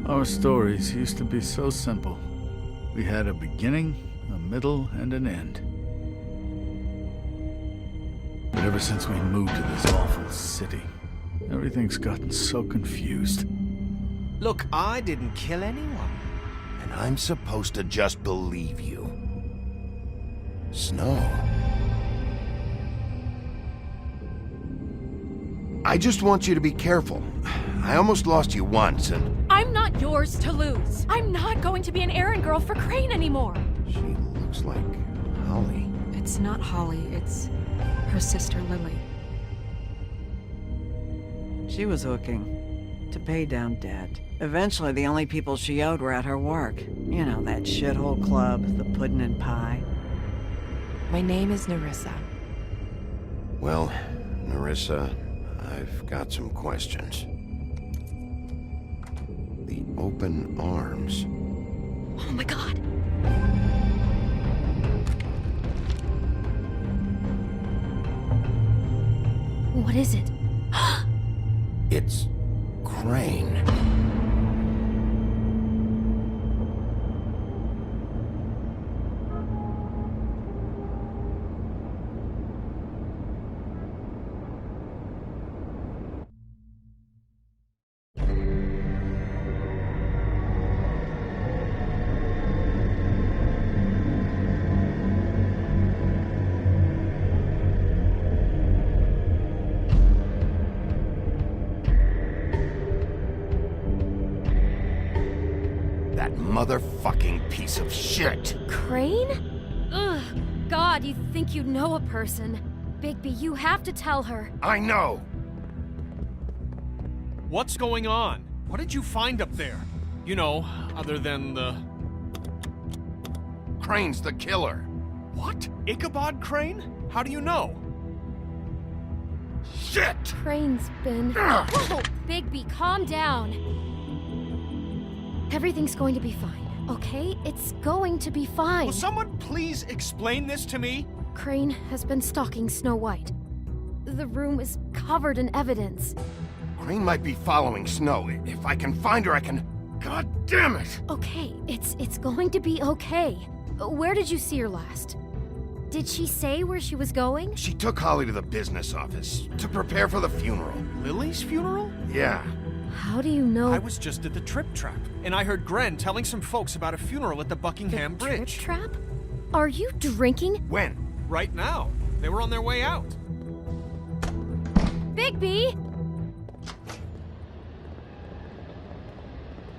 Our stories used to be so simple. We had a beginning, a middle, and an end. But ever since we moved to this awful city, everything's gotten so confused. Look, I didn't kill anyone. And I'm supposed to just believe you. Snow. I just want you to be careful. I almost lost you once, and... I'm not yours to lose. I'm not going to be an errand girl for Crane anymore. She looks like Holly. It's not Holly, it's her sister Lily. She was hooking to pay down debt. Eventually, the only people she owed were at her work. You know, that shithole club, the pudding and pie. My name is Nerissa. Well, Nerissa, I've got some questions. The open arms. Oh my god. What is it? It's Crane. That motherfucking piece of shit! Crane? Ugh. God, you think you know a person. Bigby, you have to tell her. I know! What's going on? What did you find up there? You know, other than the... Crane's the killer. What? Ichabod Crane? How do you know? Shit! Crane's been... Whoa! Bigby, calm down. Everything's going to be fine, okay? It's going to be fine. Will someone please explain this to me? Crane has been stalking Snow White. The room is covered in evidence. Crane might be following Snow. If I can find her, I can... God damn it! Okay, it's going to be okay. Where did you see her last? Did she say where she was going? She took Holly to the business office to prepare for the funeral. Lily's funeral? Yeah. How do you know? I was just at the Trip Trap, and I heard Gren telling some folks about a funeral at the Buckingham the Bridge. Trip Trap? Are you drinking? When? Right now. They were on their way out. Bigby!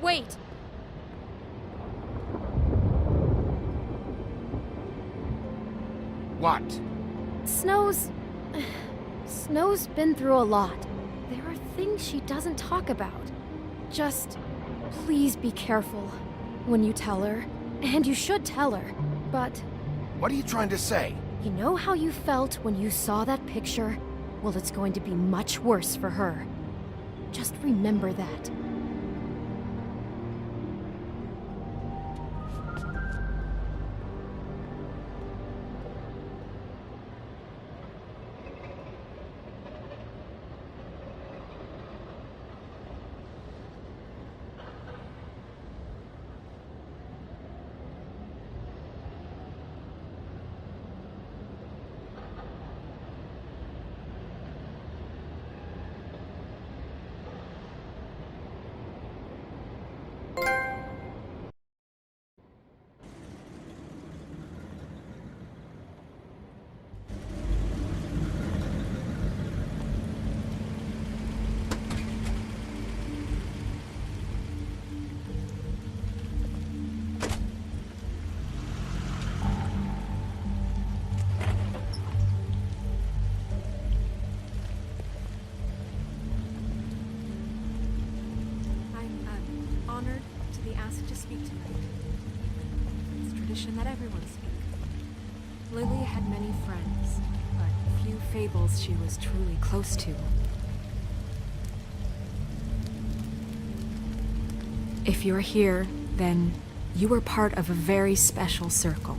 Wait. What? Snow's been through a lot. There are things she doesn't talk about. Just please be careful when you tell her. And you should tell her. But What are you trying to say? you know how you felt when you saw that picture? Well, it's going to be much worse for her. Just remember that. Honored to be asked to speak tonight. It's tradition that everyone speak. Lily had many friends, but few fables she was truly close to. If you're here, then you were part of a very special circle.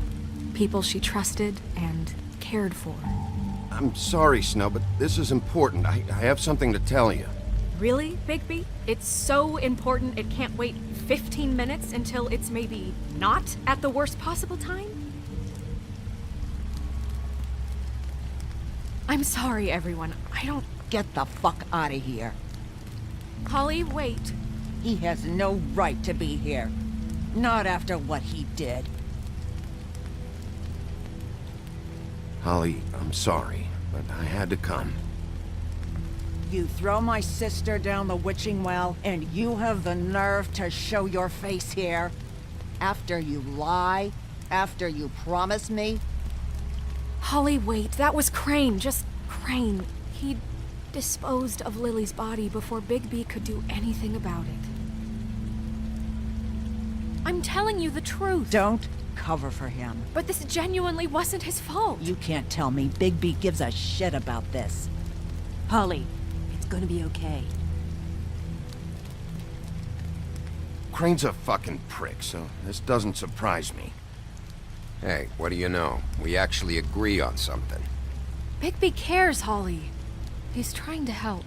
People she trusted and cared for. I'm sorry, Snow, but this is important. I have something to tell you. Really, Bigby? It's so important it can't wait 15 minutes until it's maybe not at the worst possible time? I'm sorry, everyone. I don't... Get the fuck out of here. Holly, wait. He has no right to be here. Not after what he did. Holly, I'm sorry, but I had to come. You throw my sister down the witching well, and you have the nerve to show your face here? After you lie? After you promise me? Holly, wait. That was Crane. Just Crane. He disposed of Lily's body before Bigby could do anything about it. I'm telling you the truth. Don't cover for him. But this genuinely wasn't his fault. You can't tell me Bigby gives a shit about this. Holly, it's gonna be okay. Crane's a fucking prick, so this doesn't surprise me. Hey, what do you know? We actually agree on something. Bigby cares, Holly. He's trying to help.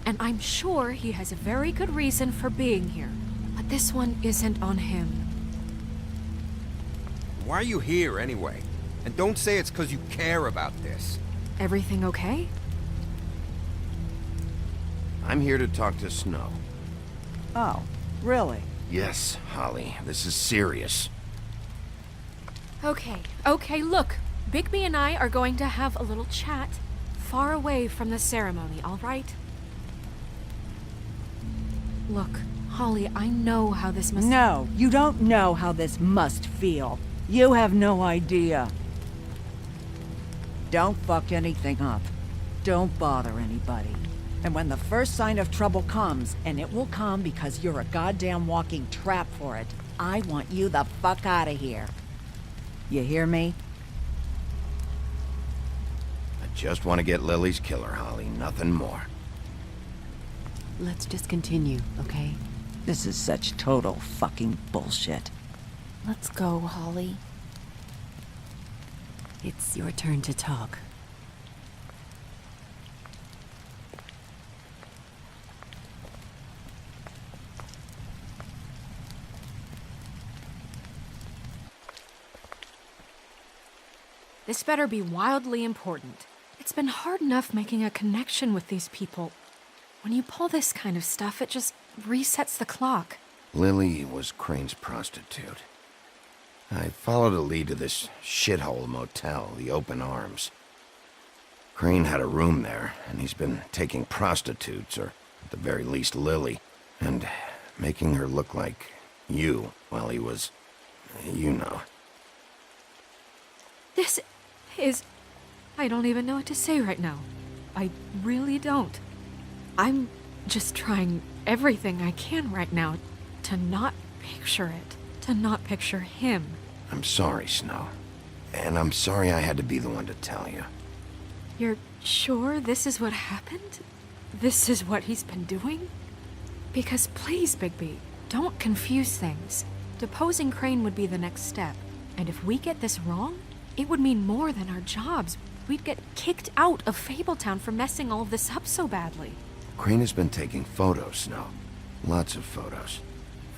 And I'm sure he has a very good reason for being here. But this one isn't on him. Why are you here anyway? And don't say it's because you care about this. Everything okay? I'm here to talk to Snow. Oh, really? Yes, Holly, this is serious. Okay, look. Bigby and I are going to have a little chat far away from the ceremony, all right? Look, Holly, I know how this must... No, you don't know how this must feel. You have no idea. Don't fuck anything up. Don't bother anybody. And when the first sign of trouble comes, and it will come because you're a goddamn walking trap for it, I want you the fuck out of here. You hear me? I just want to get Lily's killer, Holly, nothing more. Let's just continue, okay? This is such total fucking bullshit. Let's go, Holly. It's your turn to talk. This better be wildly important. It's been hard enough making a connection with these people. When you pull this kind of stuff, it just resets the clock. Lily was Crane's prostitute. I followed a lead to this shithole motel, the Open Arms. Crane had a room there, and he's been taking prostitutes, or at the very least Lily, and making her look like you while he was, you know. This is... I don't even know what to say right now. I really don't. I'm just trying everything I can right now to not picture it. To not picture him. I'm sorry, Snow. And I'm sorry I had to be the one to tell you. You're sure this is what happened? This is what he's been doing? Because please, Bigby, don't confuse things. Deposing Crane would be the next step. And if we get this wrong, it would mean more than our jobs. We'd get kicked out of Fabletown for messing all of this up so badly. Crane has been taking photos, Snow. Lots of photos.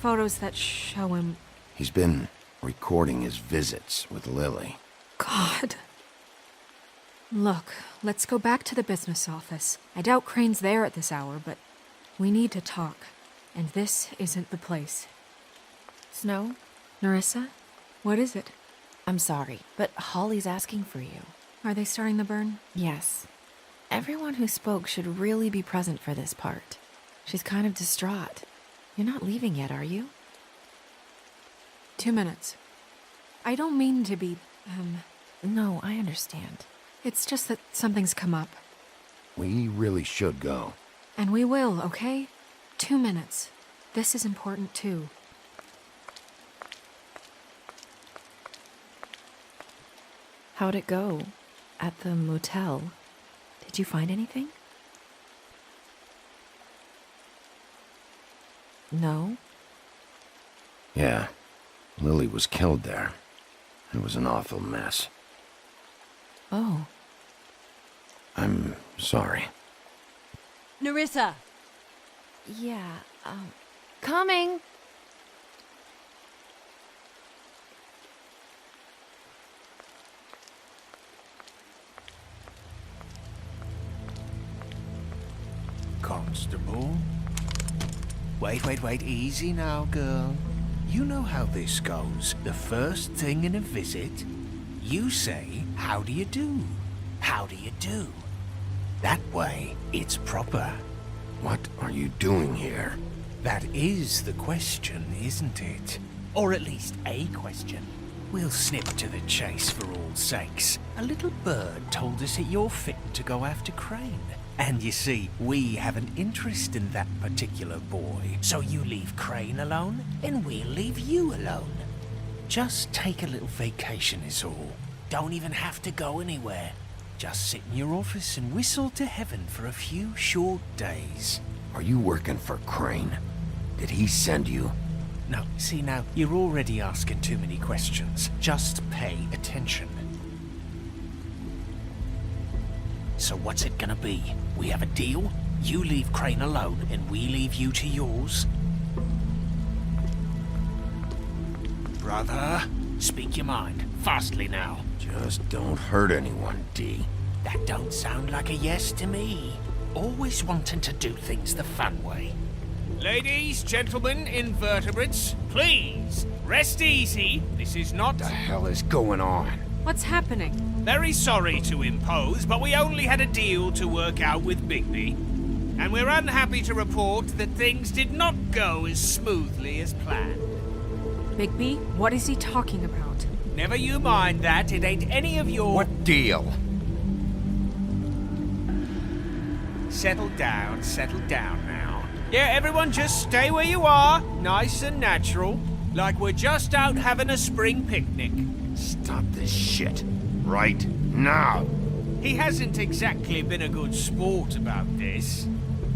Photos that show him... He's been recording his visits with Lily. God. Look, let's go back to the business office. I doubt Crane's there at this hour, but we need to talk. And this isn't the place. Snow? Nerissa? What is it? I'm sorry, but Holly's asking for you. Are they starting the burn? Yes. Everyone who spoke should really be present for this part. She's kind of distraught. You're not leaving yet, are you? 2 minutes. I don't mean to be, No, I understand. It's just that something's come up. We really should go. And we will, okay? 2 minutes. This is important too. How'd it go? At the motel? Did you find anything? No? Yeah, Lily was killed there. It was an awful mess. Oh. I'm sorry. Nerissa! Yeah, coming. Constable? Wait, easy now, girl. You know how this goes. The first thing in a visit, you say, how do you do? How do you do? That way, it's proper. What are you doing here? That is the question, isn't it? Or at least a question. We'll snip to the chase for all sakes. A little bird told us that you're fit to go after Crane. And you see, we have an interest in that particular boy. So you leave Crane alone, and we'll leave you alone. Just take a little vacation is all. Don't even have to go anywhere. Just sit in your office and whistle to heaven for a few short days. Are you working for Crane? Did he send you? No, see now, you're already asking too many questions. Just pay attention. So what's it gonna be? We have a deal? You leave Crane alone, and we leave you to yours? Brother, speak your mind. Fastly now. Just don't hurt anyone, D. That don't sound like a yes to me. Always wanting to do things the fun way. Ladies, gentlemen, invertebrates, please, rest easy. This is not... What the hell is going on? What's happening? Very sorry to impose, but we only had a deal to work out with Bigby. And we're unhappy to report that things did not go as smoothly as planned. Bigby, what is he talking about? Never you mind that, it ain't any of your... What deal? Settle down now. Yeah, everyone just stay where you are, nice and natural, like we're just out having a spring picnic. Stop this shit. Right now. He hasn't exactly been a good sport about this.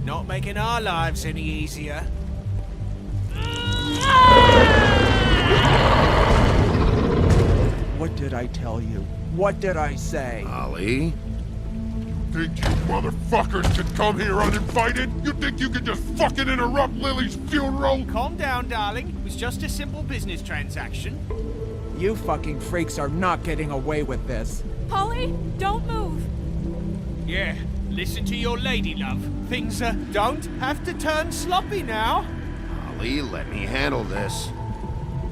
Not making our lives any easier. What did I tell you? What did I say? Ollie? Think you motherfuckers can come here uninvited? You think you can just fucking interrupt Lily's funeral? Calm down, darling. It was just a simple business transaction. You fucking freaks are not getting away with this. Polly, don't move! Yeah, listen to your lady, love. Things, don't have to turn sloppy now. Ollie, let me handle this.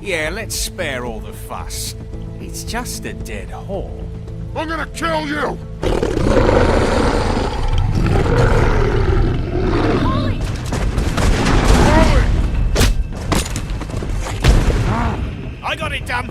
Yeah, let's spare all the fuss. It's just a dead hole. I'm gonna kill you! Polly! I got it, damn.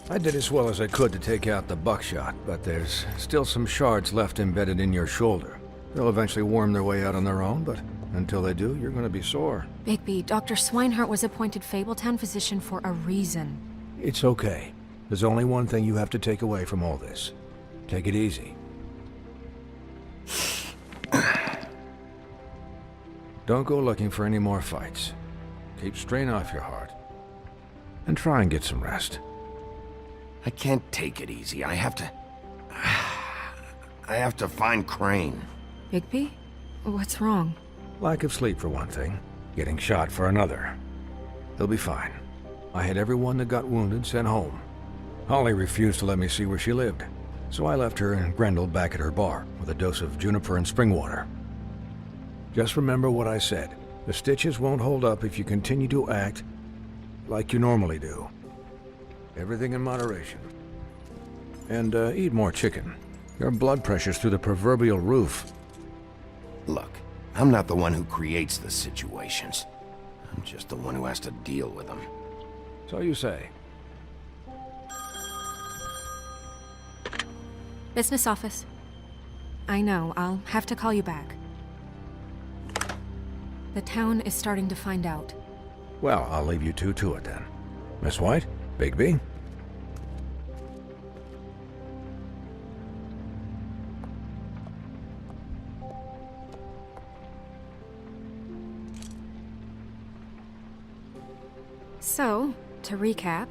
I did as well as I could to take out the buckshot, but there's still some shards left embedded in your shoulder. They'll eventually worm their way out on their own, but until they do, you're gonna be sore. Bigby, Dr. Swinehart was appointed Fabletown physician for a reason. It's okay. There's only one thing you have to take away from all this. Take it easy. Don't go looking for any more fights. Keep strain off your heart. And try and get some rest. I can't take it easy. I have to find Crane. Bigby? What's wrong? Lack of sleep for one thing. Getting shot for another. He'll be fine. I had everyone that got wounded sent home. Holly refused to let me see where she lived, so I left her and Grendel back at her bar with a dose of juniper and spring water. Just remember what I said. The stitches won't hold up if you continue to act like you normally do. Everything in moderation. And eat more chicken. Your blood pressure's through the proverbial roof. Look, I'm not the one who creates the situations. I'm just the one who has to deal with them. So you say. Business office. I know, I'll have to call you back. The town is starting to find out. Well, I'll leave you two to it then. Miss White? Bigby? So, to recap...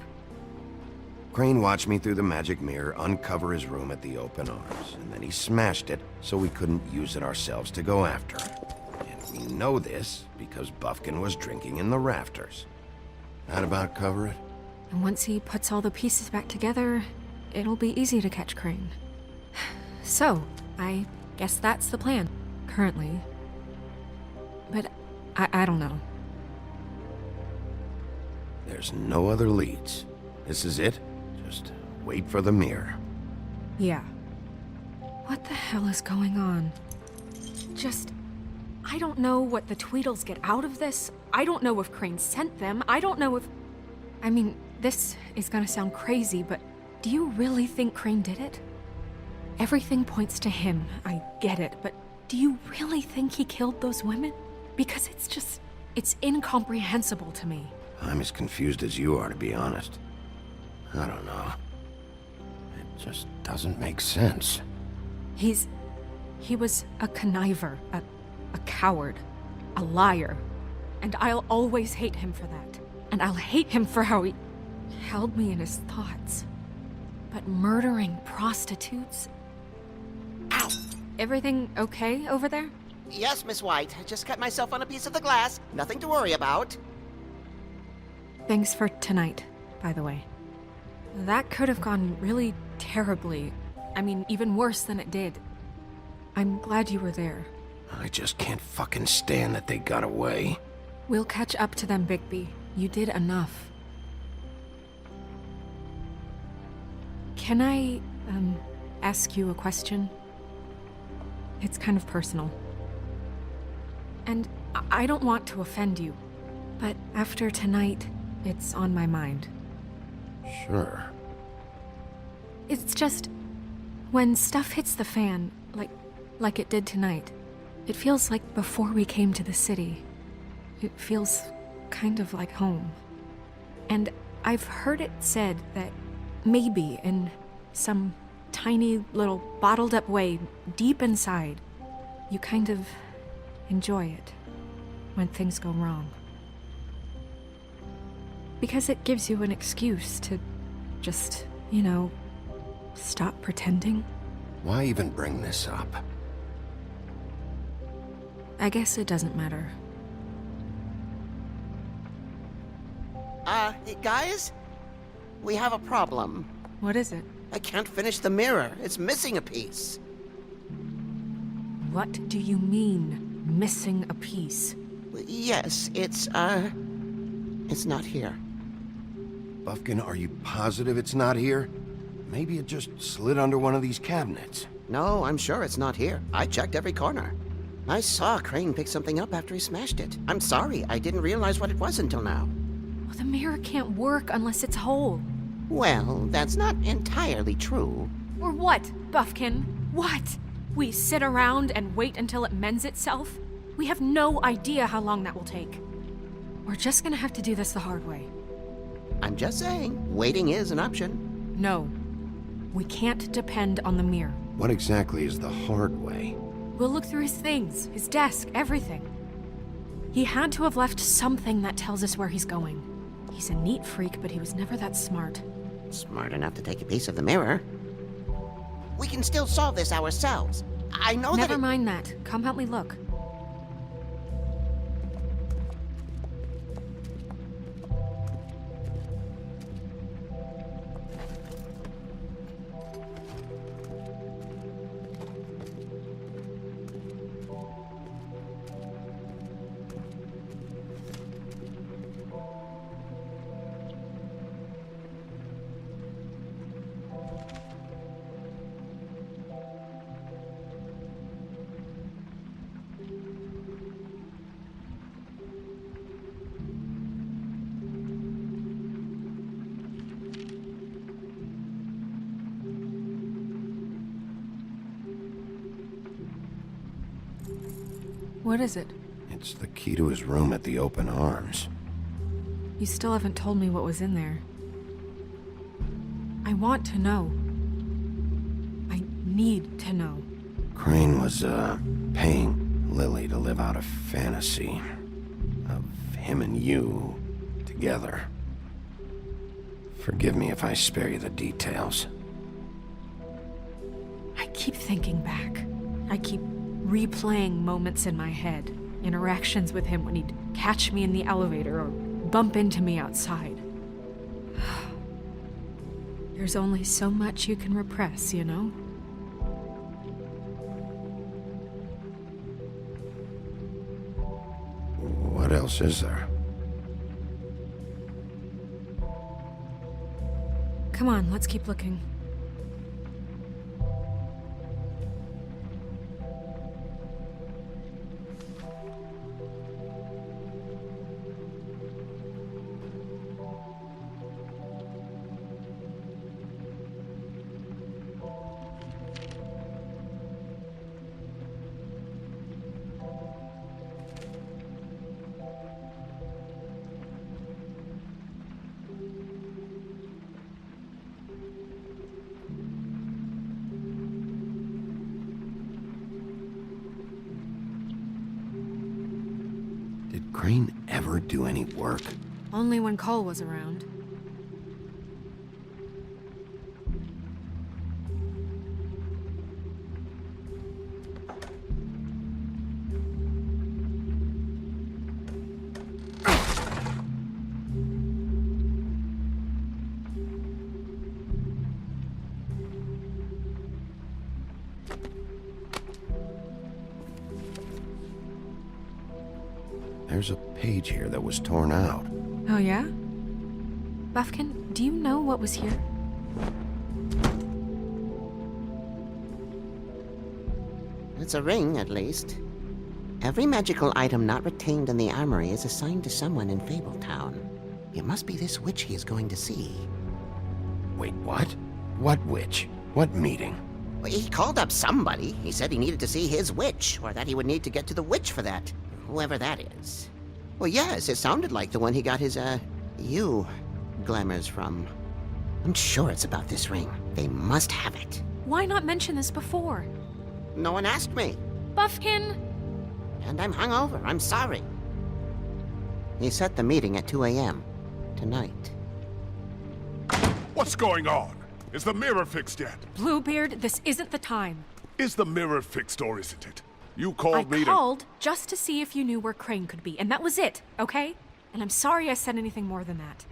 Crane watched me through the magic mirror uncover his room at the open arms, and then he smashed it so we couldn't use it ourselves to go after him. And we know this because Bufkin was drinking in the rafters. That about cover it? And once he puts all the pieces back together, it'll be easy to catch Crane. So, I guess that's the plan, currently. But I don't know. There's no other leads. This is it. Just wait for the mirror. Yeah. What the hell is going on? I don't know what the Tweedles get out of this. I don't know if Crane sent them. I don't know if... I mean, this is gonna sound crazy, but do you really think Crane did it? Everything points to him, I get it, but do you really think he killed those women? Because it's incomprehensible to me. I'm as confused as you are, to be honest. I don't know. It just doesn't make sense. He was a conniver, a coward, a liar. And I'll always hate him for that. And I'll hate him for how he held me in his thoughts. But murdering prostitutes? Ow! Everything okay over there? Yes, Miss White. I just cut myself on a piece of the glass. Nothing to worry about. Thanks for tonight, by the way. That could have gone really terribly. I mean, even worse than it did. I'm glad you were there. I just can't fucking stand that they got away. We'll catch up to them, Bigby. You did enough. Can I, ask you a question? It's kind of personal. And I don't want to offend you, but after tonight, it's on my mind. Sure. It's just... when stuff hits the fan, like it did tonight, it feels like before we came to the city. It feels kind of like home. And I've heard it said that maybe in some tiny little bottled up way deep inside, you kind of enjoy it when things go wrong. Because it gives you an excuse to just, stop pretending. Why even bring this up? I guess it doesn't matter. Guys? We have a problem. What is it? I can't finish the mirror. It's missing a piece. What do you mean, missing a piece? Yes, it's not here. Bufkin, are you positive it's not here? Maybe it just slid under one of these cabinets. No, I'm sure it's not here. I checked every corner. I saw Crane pick something up after he smashed it. I'm sorry, I didn't realize what it was until now. Well, the mirror can't work unless it's whole. Well, that's not entirely true. Or what, Buffkin? What? We sit around and wait until it mends itself? We have no idea how long that will take. We're just gonna have to do this the hard way. I'm just saying, waiting is an option. No. We can't depend on the mirror. What exactly is the hard way? We'll look through his things, his desk, everything. He had to have left something that tells us where he's going. He's a neat freak, but he was never that smart. Smart enough to take a piece of the mirror. We can still solve this ourselves. I know Never mind that. Come help me look. What is it? It's the key to his room at the Open Arms. You still haven't told me what was in there. I want to know. I need to know. Crane was, paying Lily to live out a fantasy of him and you together. Forgive me if I spare you the details. I keep thinking back. I keep replaying moments in my head. Interactions with him when he'd catch me in the elevator or bump into me outside. There's only so much you can repress, you know? What else is there? Come on, let's keep looking. Did Crane ever do any work? Only when Cole was around. There's a page here that was torn out. Oh yeah? Buffkin, do you know what was here? It's a ring, at least. Every magical item not retained in the armory is assigned to someone in Fabletown. It must be this witch he is going to see. Wait, what? What witch? What meeting? Well, he called up somebody. He said he needed to see his witch, or that he would need to get to the witch for that. Whoever that is. Well, yes, it sounded like the one he got his, glamours from. I'm sure it's about this ring. They must have it. Why not mention this before? No one asked me. Buffkin! And I'm hungover. I'm sorry. He set the meeting at 2 a.m. tonight. What's going on? Is the mirror fixed yet? Bluebeard, this isn't the time. Is the mirror fixed or isn't it? You called me to... I called just to see if you knew where Crane could be, and that was it, okay? And I'm sorry I said anything more than that.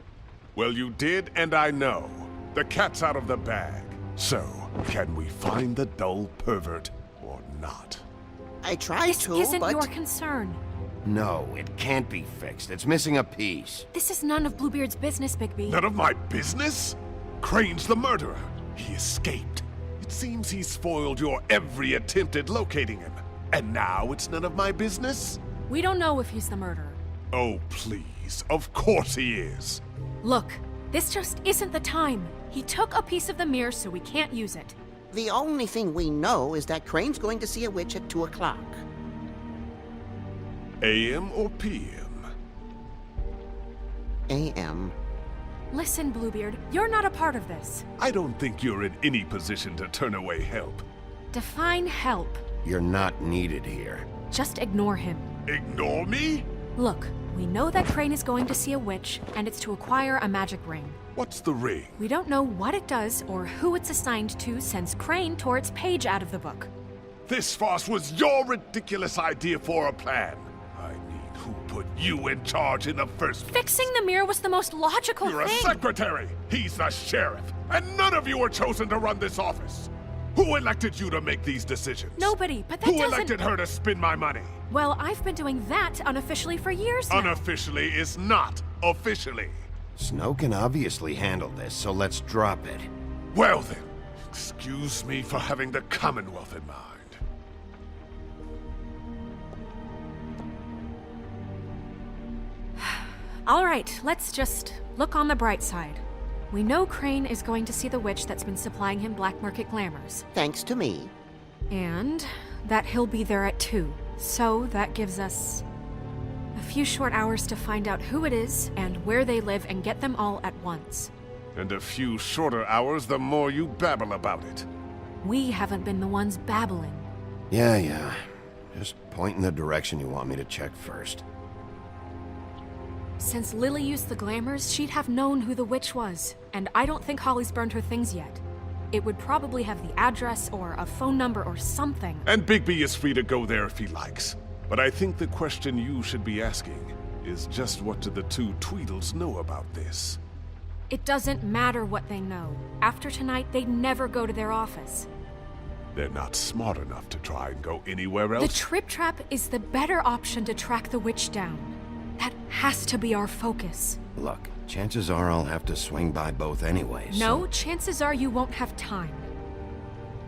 Well, you did, and I know. The cat's out of the bag. So, can we find the dull pervert or not? I tried to, This isn't but... your concern. No, it can't be fixed. It's missing a piece. This is none of Bluebeard's business, Bigby. None of my business? Crane's the murderer. He escaped. It seems he spoiled your every attempt at locating him. And now it's none of my business? We don't know if he's the murderer. Oh, please. Of course he is. Look, This just isn't the time. He took a piece of the mirror, so we can't use it. The only thing we know is that Crane's going to see a witch at 2 o'clock. AM or PM? AM. Listen, Bluebeard, you're not a part of this. I don't think you're in any position to turn away help. Define help. You're not needed here. Just ignore him. Ignore me? Look, we know that Crane is going to see a witch, and it's to acquire a magic ring. What's the ring? We don't know what it does or who it's assigned to since Crane tore its page out of the book. This farce was your ridiculous idea for a plan. I mean, who put you in charge in the first place? Fixing the mirror was the most logical You're thing. a secretary. He's the sheriff. And none of you were chosen to run this office. Who elected you to make these decisions? Nobody, but that Who doesn't... elected her to spend my money? Well, I've been doing that unofficially for years now. Unofficially is not officially. Snow can obviously handle this, so let's drop it. Well then, excuse me for having the Commonwealth in mind. All right, let's just look on the bright side. We know Crane is going to see the witch that's been supplying him black market glamours. Thanks to me. And that he'll be there at 2. So that gives us a few short hours to find out who it is and where they live and get them all at once. And a few shorter hours the more you babble about it. We haven't been the ones babbling. Yeah. Just point in the direction you want me to check first. Since Lily used the glamours, she'd have known who the witch was, and I don't think Holly's burned her things yet. It would probably have the address or a phone number or something. And Bigby is free to go there if he likes. But I think the question you should be asking is just what do the 2 Tweedles know about this? It doesn't matter what they know. After tonight, they'd never go to their office. They're not smart enough to try and go anywhere else. The Trip Trap is the better option to track the witch down. That has to be our focus. Look, chances are I'll have to swing by both anyways. No, chances are you won't have time.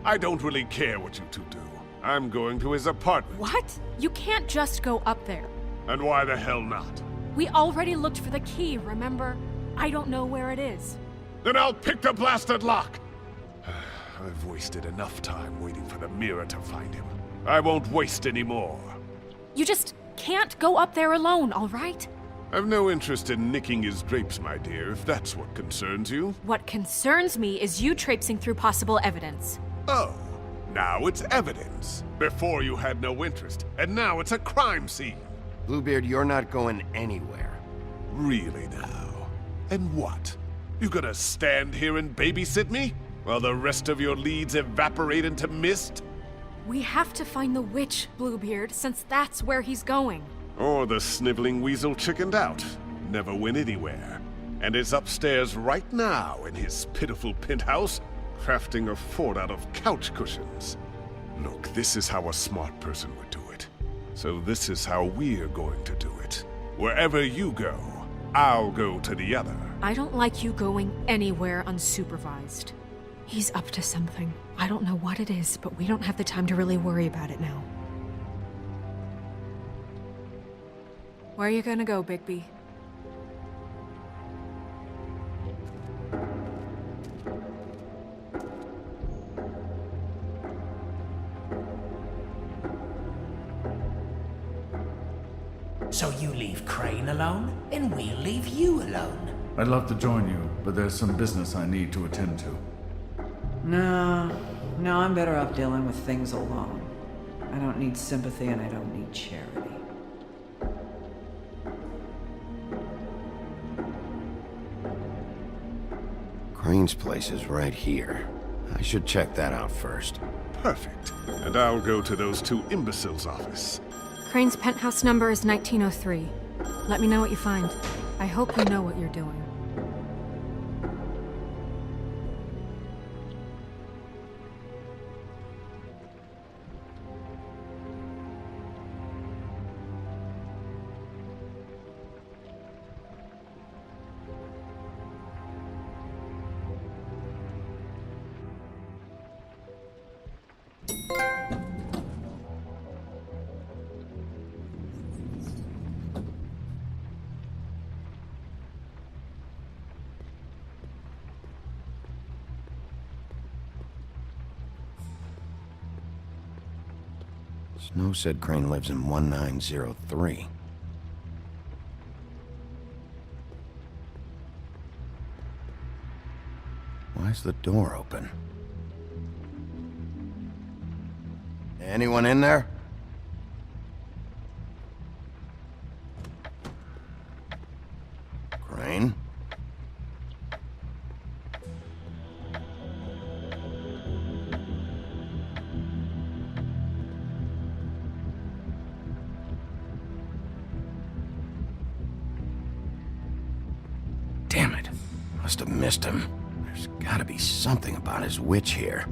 I don't really care what you 2 do. I'm going to his apartment. What? You can't just go up there. And why the hell not? We already looked for the key, remember? I don't know where it is. Then I'll pick the blasted lock! I've wasted enough time waiting for the mirror to find him. I won't waste any more. You just can't go up there alone, all right? I've no interest in nicking his drapes, my dear, if that's what concerns you. What concerns me is you traipsing through possible evidence. Oh, now it's evidence. Before you had no interest, and now it's a crime scene. Bluebeard, you're not going anywhere. Really now? And what? You gonna stand here and babysit me? While the rest of your leads evaporate into mist? We have to find the witch, Bluebeard, since that's where he's going. Or the sniveling weasel chickened out. Never went anywhere. And is upstairs right now in his pitiful penthouse, crafting a fort out of couch cushions. Look, this is how a smart person would do it. So this is how we're going to do it. Wherever you go, I'll go to the other. I don't like you going anywhere unsupervised. He's up to something. I don't know what it is, but we don't have the time to really worry about it now. Where are you gonna go, Bigby? So you leave Crane alone, and we'll leave you alone. I'd love to join you, but there's some business I need to attend to. No, I'm better off dealing with things alone. I don't need sympathy and I don't need charity. Crane's place is right here. I should check that out first. Perfect. And I'll go to those 2 imbeciles' office. Crane's penthouse number is 1903. Let me know what you find. I hope you know what you're doing. Snow said Crane lives in 1903. Why's the door open? Anyone in there? Crane? Damn it. Must have missed him. There's gotta be something about his witch here.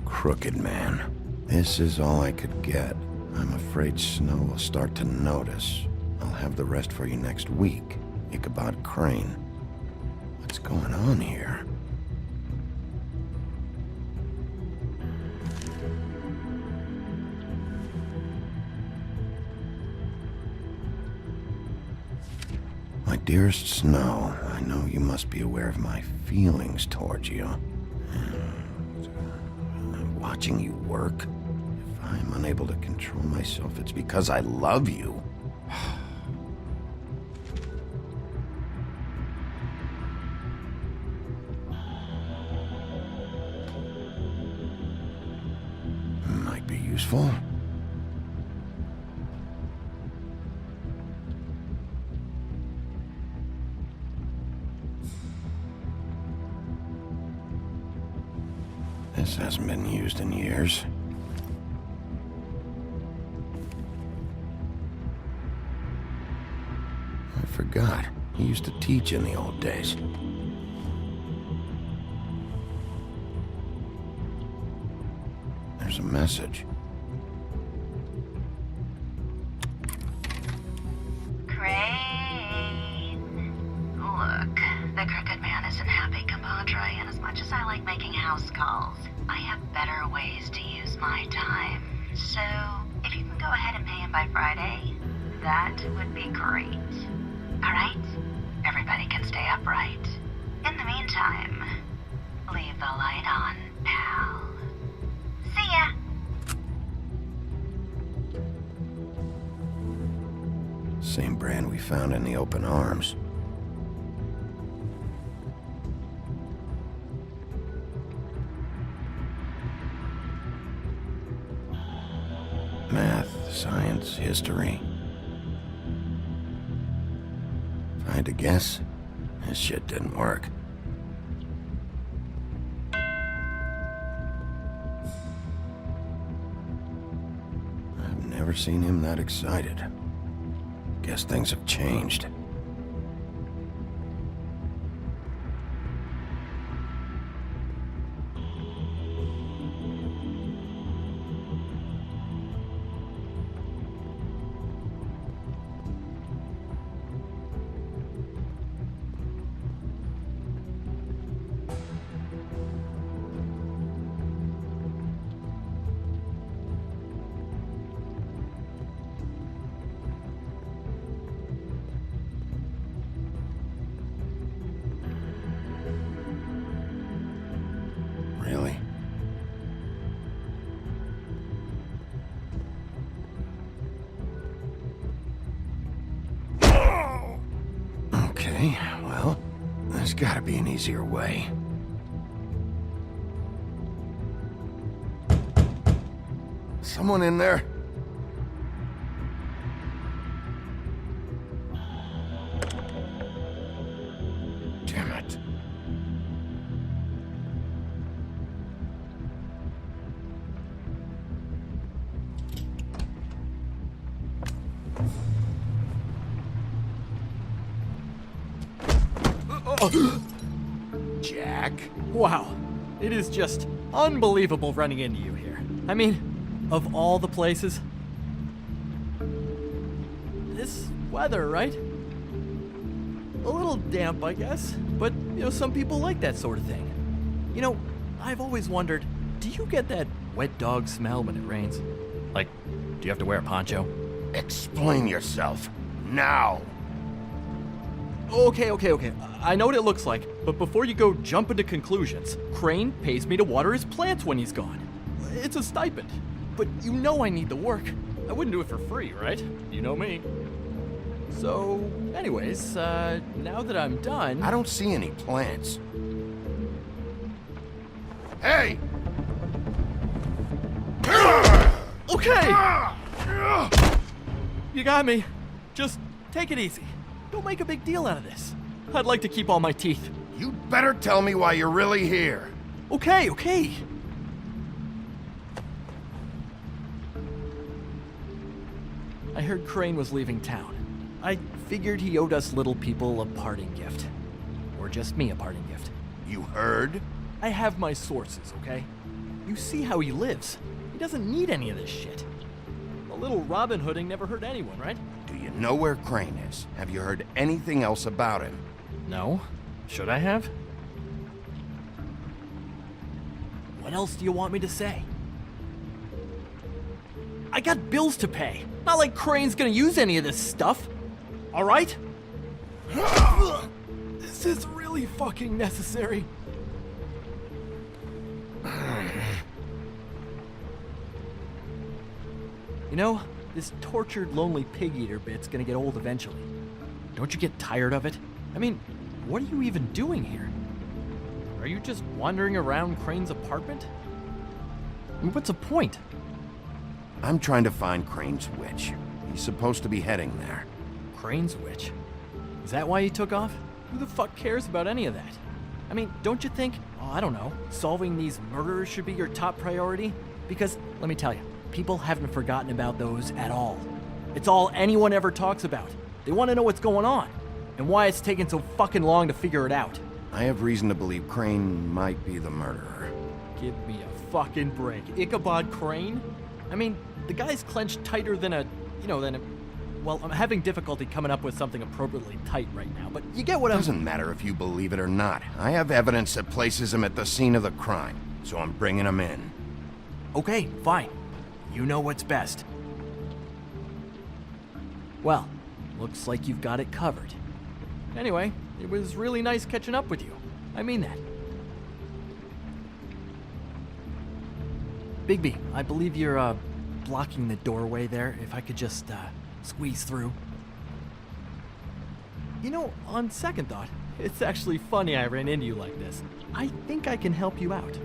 Crooked man. This is all I could get. I'm afraid Snow will start to notice. I'll have the rest for you next week. Ichabod Crane. What's going on here? My dearest Snow, I know you must be aware of my feelings towards you. Watching you work, if I'm unable to control myself, it's because I love you. Might be useful. This hasn't been used in years. I forgot. He used to teach in the old days. There's a message. Crane. Look, the Crooked Man isn't happy, compadre, and as much as I like making house calls, I have better ways to use my time. So, if you can go ahead and pay him by Friday, that would be great. Alright? Everybody can stay upright. In the meantime, leave the light on, pal. See ya! Same brand we found in the open arms. Math, science, history. If I had to guess, this shit didn't work. I've never seen him that excited. Guess things have changed. Really? Okay, well, there's gotta be an easier way. Someone in there? Damn it. Jack? Wow. It is just unbelievable running into you here. I mean, of all the places. This weather, right? A little damp, I guess. But, some people like that sort of thing. I've always wondered, do you get that wet dog smell when it rains? Like, do you have to wear a poncho? Explain yourself. Now! Okay. I know what it looks like, but before you go jumping to conclusions, Crane pays me to water his plants when he's gone. It's a stipend. But you know I need the work. I wouldn't do it for free, right? You know me. So, anyways, now that I'm done... I don't see any plants. Hey! Okay! You got me. Just take it easy. Don't make a big deal out of this. I'd like to keep all my teeth. You'd better tell me why you're really here. Okay. I heard Crane was leaving town. I figured he owed us little people a parting gift. Or just me a parting gift. You heard? I have my sources, okay? You see how he lives. He doesn't need any of this shit. A little Robin Hooding never hurt anyone, right? Do you know where Crane is? Have you heard anything else about him? No. Should I have? What else do you want me to say? I got bills to pay. Not like Crane's gonna use any of this stuff. All right? This is really fucking necessary. You know, this tortured, lonely pig-eater bit's gonna get old eventually. Don't you get tired of it? I mean, what are you even doing here? Are you just wandering around Crane's apartment? I mean, what's the point? I'm trying to find Crane's witch. He's supposed to be heading there. Crane's witch? Is that why he took off? Who the fuck cares about any of that? I mean, don't you think, I don't know, solving these murders should be your top priority? Because, let me tell you, people haven't forgotten about those at all. It's all anyone ever talks about. They want to know what's going on, and why it's taken so fucking long to figure it out. I have reason to believe Crane might be the murderer. Give me a fucking break. Ichabod Crane? I mean, the guy's clenched tighter than well, I'm having difficulty coming up with something appropriately tight right now, but you get what I'm... Doesn't matter if you believe it or not. I have evidence that places him at the scene of the crime, so I'm bringing him in. Okay, fine. You know what's best. Well, looks like you've got it covered. Anyway, it was really nice catching up with you. I mean that. Bigby, I believe you're, blocking the doorway there. If I could just, squeeze through. You know, on second thought, it's actually funny I ran into you like this. I think I can help you out.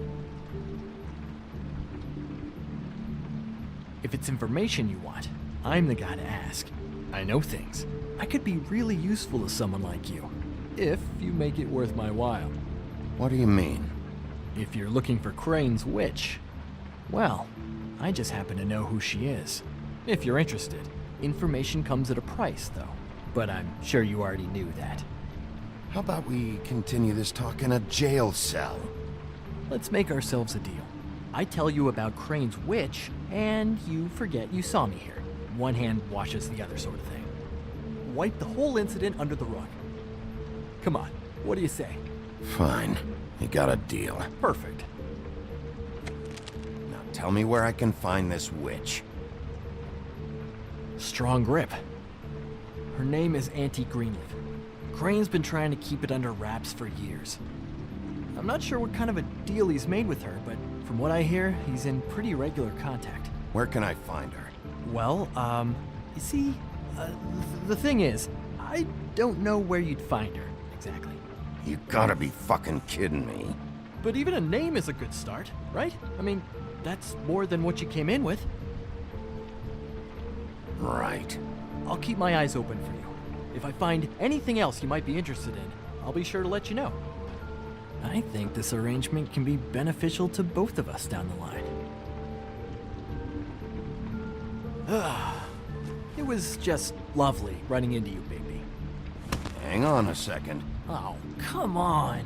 If it's information you want, I'm the guy to ask. I know things. I could be really useful to someone like you, if you make it worth my while. What do you mean? If you're looking for Crane's witch, well, I just happen to know who she is. If you're interested. Information comes at a price, though. But I'm sure you already knew that. How about we continue this talk in a jail cell? Let's make ourselves a deal. I tell you about Crane's witch, and you forget you saw me here. One hand washes the other sort of thing. Wipe the whole incident under the rug. Come on, what do you say? Fine. You got a deal. Perfect. Now tell me where I can find this witch. Strong grip. Her name is Auntie Greenleaf. Crane's been trying to keep it under wraps for years. I'm not sure what kind of a deal he's made with her, but from what I hear, he's in pretty regular contact. Where can I find her? Well, you see, the thing is, I don't know where you'd find her, exactly. You gotta be fucking kidding me. But even a name is a good start, right? I mean, that's more than what you came in with. Right. I'll keep my eyes open for you. If I find anything else you might be interested in, I'll be sure to let you know. I think this arrangement can be beneficial to both of us down the line. It was just lovely running into you, baby. Hang on a second. Oh, come on.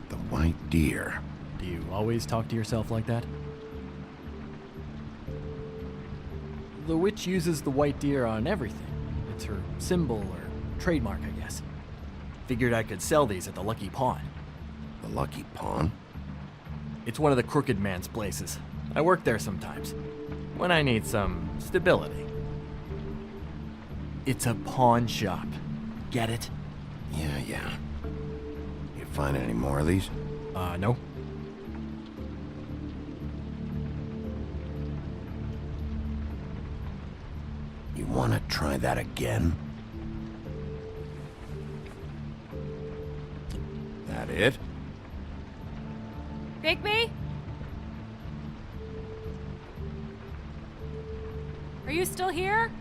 The white deer. Do you always talk to yourself like that? The witch uses the white deer on everything. It's her symbol or trademark, I guess. Figured I could sell these at the Lucky Pawn. The Lucky Pawn? It's one of the crooked man's places. I work there sometimes, when I need some stability. It's a pawn shop. Get it? Yeah. You find any more of these? No. You want to try that again? That it? Bigby? Are you still here?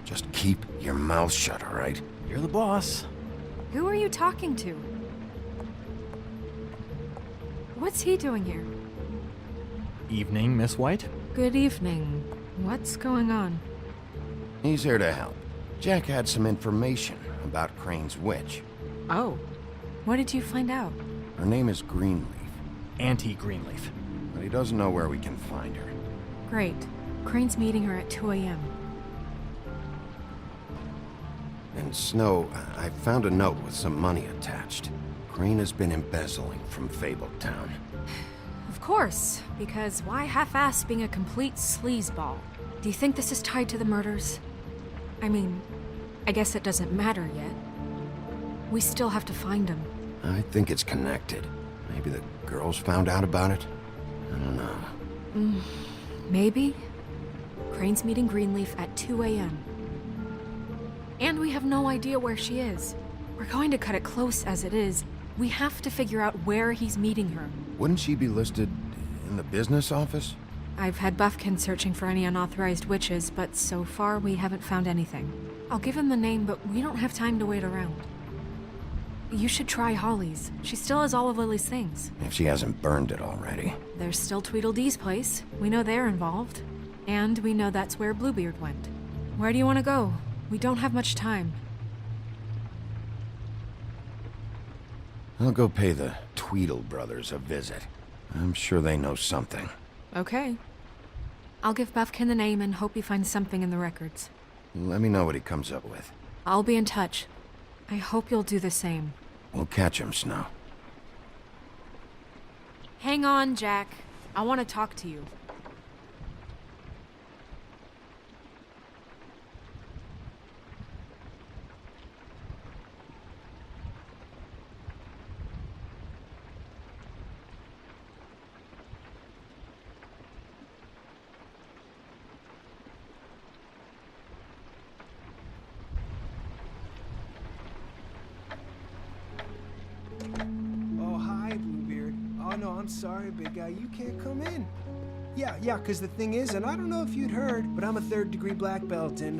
Just keep your mouth shut, all right? You're the boss. Who are you talking to? What's he doing here? Evening, Miss White. Good evening. What's going on? He's here to help. Jack had some information about Crane's witch. Oh. What did you find out? Her name is Greenleaf. Auntie Greenleaf. But he doesn't know where we can find her. Great. Crane's meeting her at 2 a.m. And Snow, I found a note with some money attached. Crane has been embezzling from Fabletown. Of course, because why half-ass being a complete sleazeball? Do you think this is tied to the murders? I mean, I guess it doesn't matter yet. We still have to find him. I think it's connected. Maybe the girls found out about it? I don't know. Maybe? Crane's meeting Greenleaf at 2 a.m. And we have no idea where she is. We're going to cut it close as it is. We have to figure out where he's meeting her. Wouldn't she be listed in the business office? I've had Buffkin searching for any unauthorized witches, but so far we haven't found anything. I'll give him the name, but we don't have time to wait around. You should try Holly's. She still has all of Lily's things. If she hasn't burned it already. There's still Tweedledee's place. We know they're involved. And we know that's where Bluebeard went. Where do you want to go? We don't have much time. I'll go pay the Tweedle brothers a visit. I'm sure they know something. Okay. I'll give Buffkin the name and hope he finds something in the records. Let me know what he comes up with. I'll be in touch. I hope you'll do the same. We'll catch him, Snow. Hang on, Jack. I want to talk to you. Sorry, big guy, you can't come in. Yeah, because the thing is, and I don't know if you'd heard, but I'm a 3rd-degree black belt and,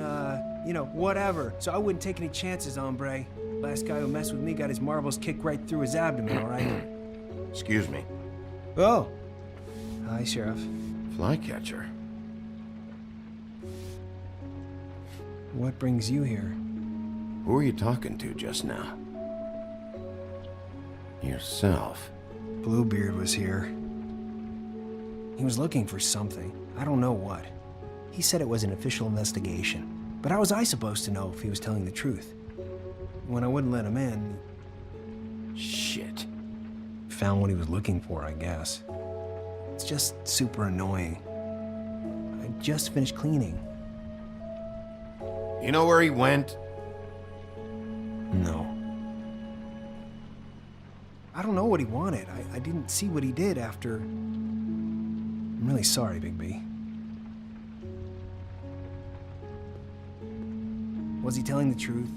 whatever. So I wouldn't take any chances, hombre. Last guy who messed with me got his marbles kicked right through his abdomen, all right? Excuse me. Oh. Hi, Sheriff. Flycatcher. What brings you here? Who were you talking to just now? Yourself. Bluebeard was here. He was looking for something. I don't know what. He said it was an official investigation. But how was I supposed to know if he was telling the truth? When I wouldn't let him in... Shit. Found what he was looking for, I guess. It's just super annoying. I just finished cleaning. You know where he went? No. I don't know what he wanted. I didn't see what he did after... I'm really sorry, Bigby. Was he telling the truth?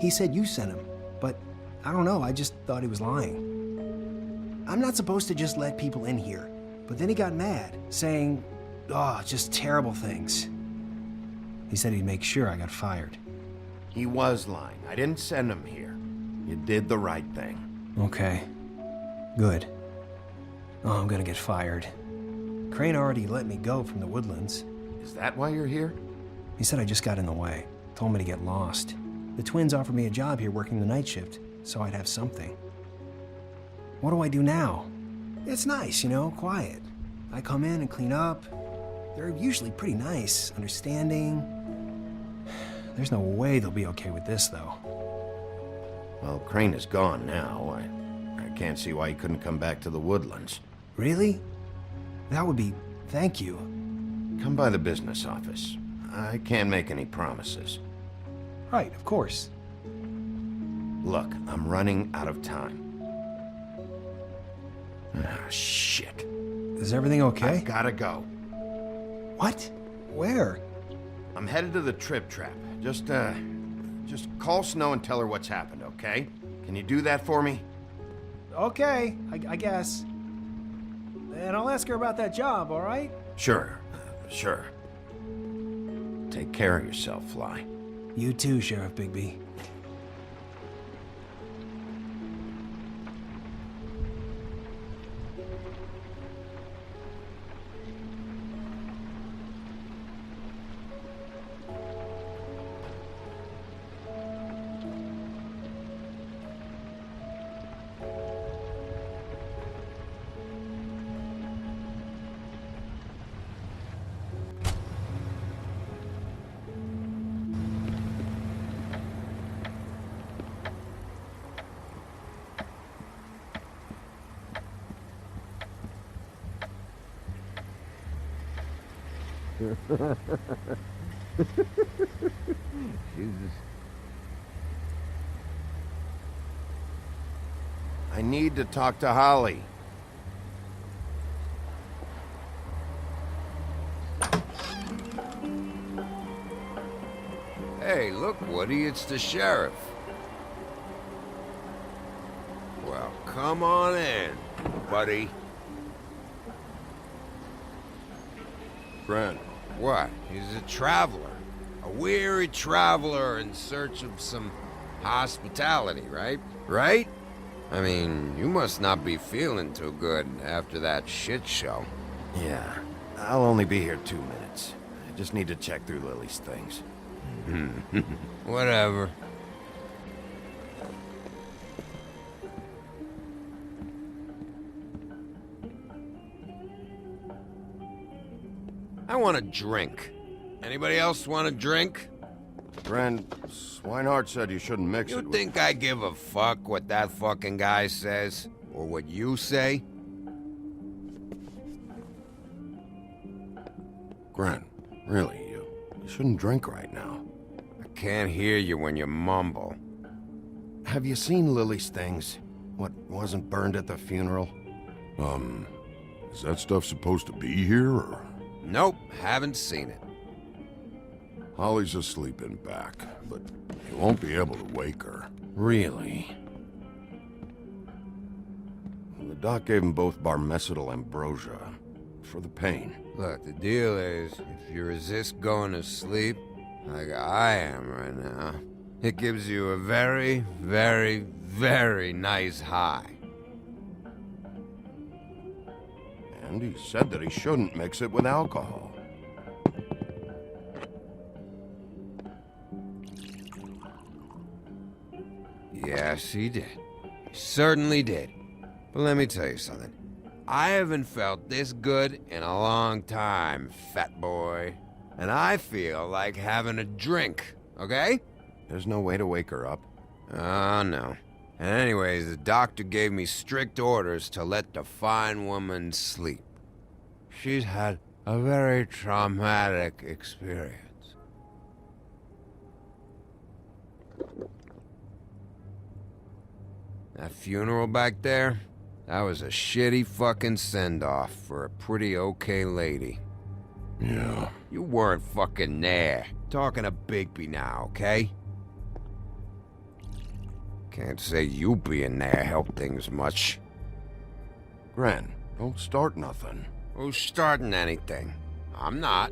He said you sent him, but I don't know, I just thought he was lying. I'm not supposed to just let people in here, but then he got mad, saying, just terrible things. He said he'd make sure I got fired. He was lying. I didn't send him here. You did the right thing. Okay. Good. Oh, I'm gonna get fired. Crane already let me go from the Woodlands. Is that why you're here? He said I just got in the way. Told me to get lost. The twins offered me a job here working the night shift, so I'd have something. What do I do now? It's nice, quiet. I come in and clean up. They're usually pretty nice, understanding. There's no way they'll be okay with this, though. Well, Crane is gone now. I can't see why he couldn't come back to the Woodlands. Really? That would be... thank you. Come by the business office. I can't make any promises. Right, of course. Look, I'm running out of time. Ah, shit. Is everything okay? I've gotta go. What? Where? I'm headed to the Trip Trap. Just call Snow and tell her what's happened, okay? Can you do that for me? Okay, I guess. And I'll ask her about that job, all right? Sure, sure. Take care of yourself, Fly. You too, Sheriff Bigby. Jesus. I need to talk to Holly. Hey, look, Woody, it's the sheriff. Well, come on in, buddy. Brent. What? He's a traveler. A weary traveler in search of some hospitality, right? Right? I mean, you must not be feeling too good after that shit show. Yeah, I'll only be here 2 minutes. I just need to check through Lily's things. Whatever. I want a drink. Anybody else want a drink? Brent, Swinehart said you shouldn't mix it You with... think I give a fuck what that fucking guy says? Or what you say? Grant, really, you shouldn't drink right now. I can't hear you when you mumble. Have you seen Lily's things? What wasn't burned at the funeral? Is that stuff supposed to be here, or...? Nope, haven't seen it. Holly's asleep in back, but you won't be able to wake her. Really? The doc gave them both Barmecidal ambrosia for the pain. Look, the deal is, if you resist going to sleep, like I am right now, it gives you a very, very, very nice high. And he said that he shouldn't mix it with alcohol. Yes, he did. He certainly did. But let me tell you something. I haven't felt this good in a long time, fat boy. And I feel like having a drink, okay? There's no way to wake her up. Oh, no. And anyways, the doctor gave me strict orders to let the fine woman sleep. She's had a very traumatic experience. That funeral back there, that was a shitty fucking send-off for a pretty okay lady. Yeah. You weren't fucking there. Talking to Bigby now, okay? Can't say you being there helped things much. Gren, don't start nothing. Who's starting anything? I'm not.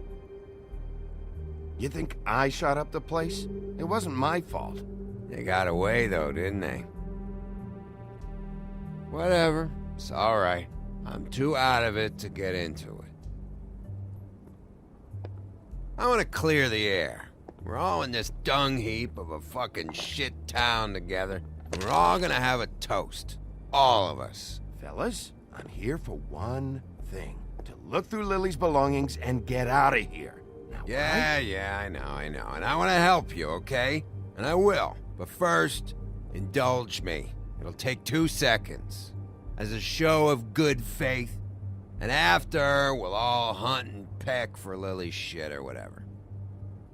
You think I shot up the place? It wasn't my fault. They got away though, didn't they? Whatever. It's alright. I'm too out of it to get into it. I want to clear the air. We're all in this dung heap of a fucking shit town together. We're all gonna have a toast. All of us. Fellas, I'm here for one thing. to look through Lily's belongings and get out of here. Now, Yeah, I know. And I want to help you, okay? And I will. But first, indulge me. It'll take 2 seconds. As a show of good faith. And after, we'll all hunt and peck for Lily's shit or whatever.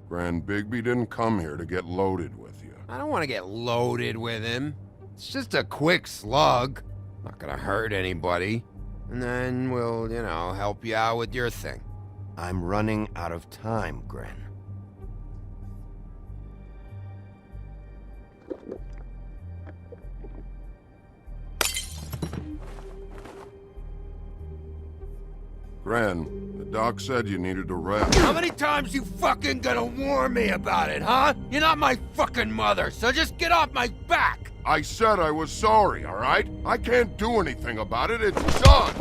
Grand Bigby didn't come here to get loaded with you. I don't want to get loaded with him. It's just a quick slug. Not gonna hurt anybody. And then we'll, help you out with your thing. I'm running out of time, Gren. Gren, the doc said you needed a rest. How many times you fucking gonna warn me about it, huh? You're not my fucking mother, so just get off my back! I said I was sorry, all right? I can't do anything about it. It's done.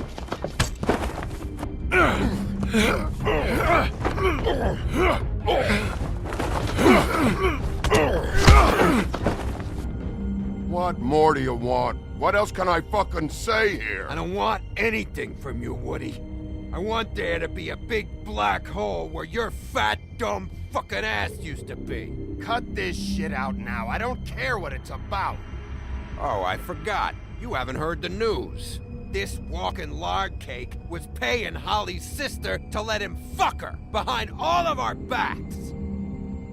What more do you want? What else can I fucking say here? I don't want anything from you, Woody. I want there to be a big black hole where your fat, dumb fucking ass used to be. Cut this shit out now. I don't care what it's about. Oh, I forgot. You haven't heard the news. This walking lard cake was paying Holly's sister to let him fuck her behind all of our backs.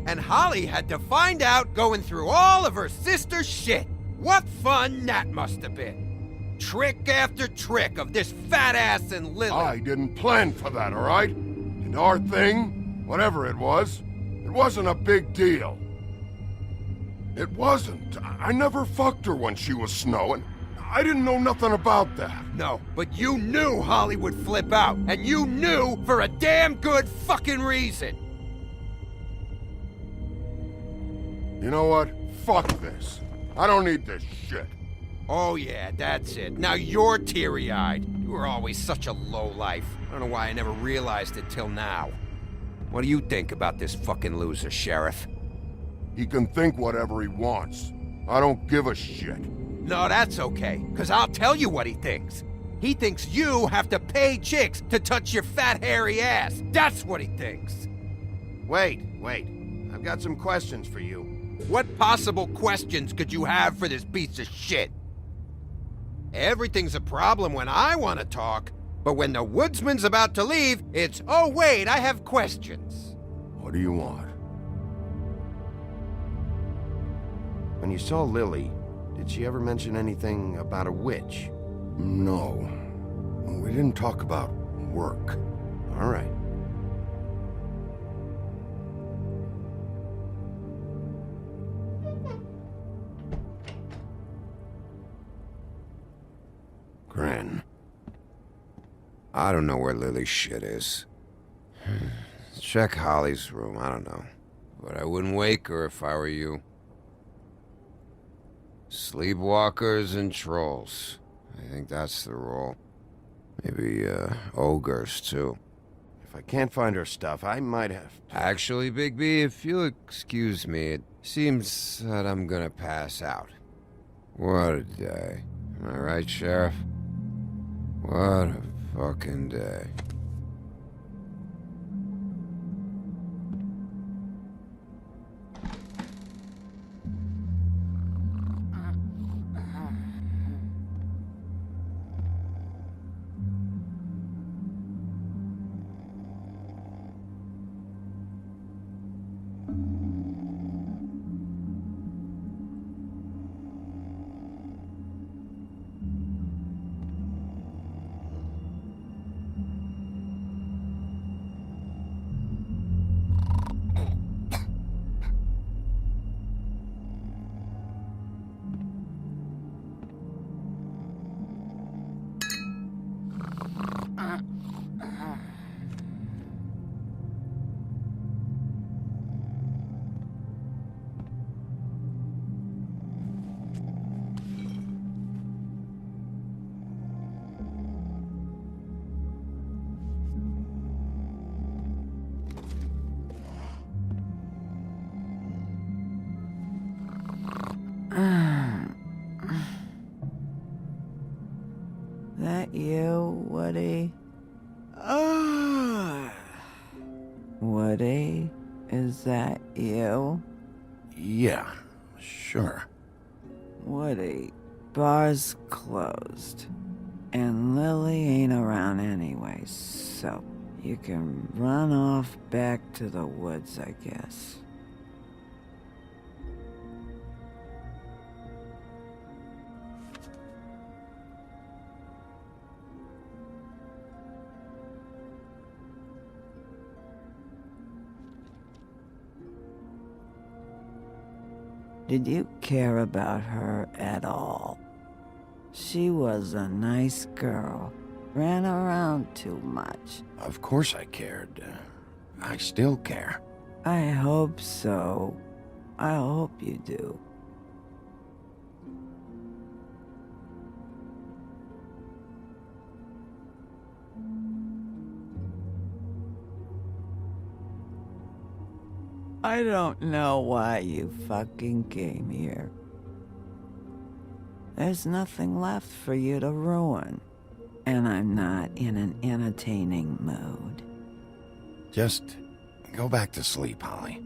And Holly had to find out going through all of her sister's shit. What fun that must have been. Trick after trick of this fat ass and Lily. I didn't plan for that, all right? And our thing, whatever it wasn't a big deal. It wasn't. I never fucked her when she was snowing. I didn't know nothing about that. No, but you knew Holly would flip out, and you knew for a damn good fucking reason. You know what? Fuck this. I don't need this shit. Oh yeah, that's it. Now you're teary-eyed. You were always such a lowlife. I don't know why I never realized it till now. What do you think about this fucking loser, Sheriff? He can think whatever he wants. I don't give a shit. No, that's okay, because I'll tell you what he thinks. He thinks you have to pay chicks to touch your fat, hairy ass. That's what he thinks. Wait. I've got some questions for you. What possible questions could you have for this piece of shit? Everything's a problem when I want to talk, but when the woodsman's about to leave, it's, oh wait, I have questions. What do you want? When you saw Lily, did she ever mention anything about a witch? No. We didn't talk about work. All right. Gren. I don't know where Lily's shit is. Check Holly's room, I don't know. But I wouldn't wake her if I were you. Sleepwalkers and trolls. I think that's the rule. Maybe, ogres, too. If I can't find her stuff, I might have... Actually, Bigby, if you'll excuse me, it seems that I'm gonna pass out. What a day. Am I right, Sheriff? What a fucking day. That you, Woody? Woody, is that you? Yeah, sure. Woody, bar's closed. And Lily ain't around anyway, so you can run off back to the woods, I guess. Did you care about her at all? She was a nice girl. Ran around too much. Of course I cared. I still care. I hope so. I hope you do. I don't know why you fucking came here. There's nothing left for you to ruin. And I'm not in an entertaining mood. Just go back to sleep, Holly.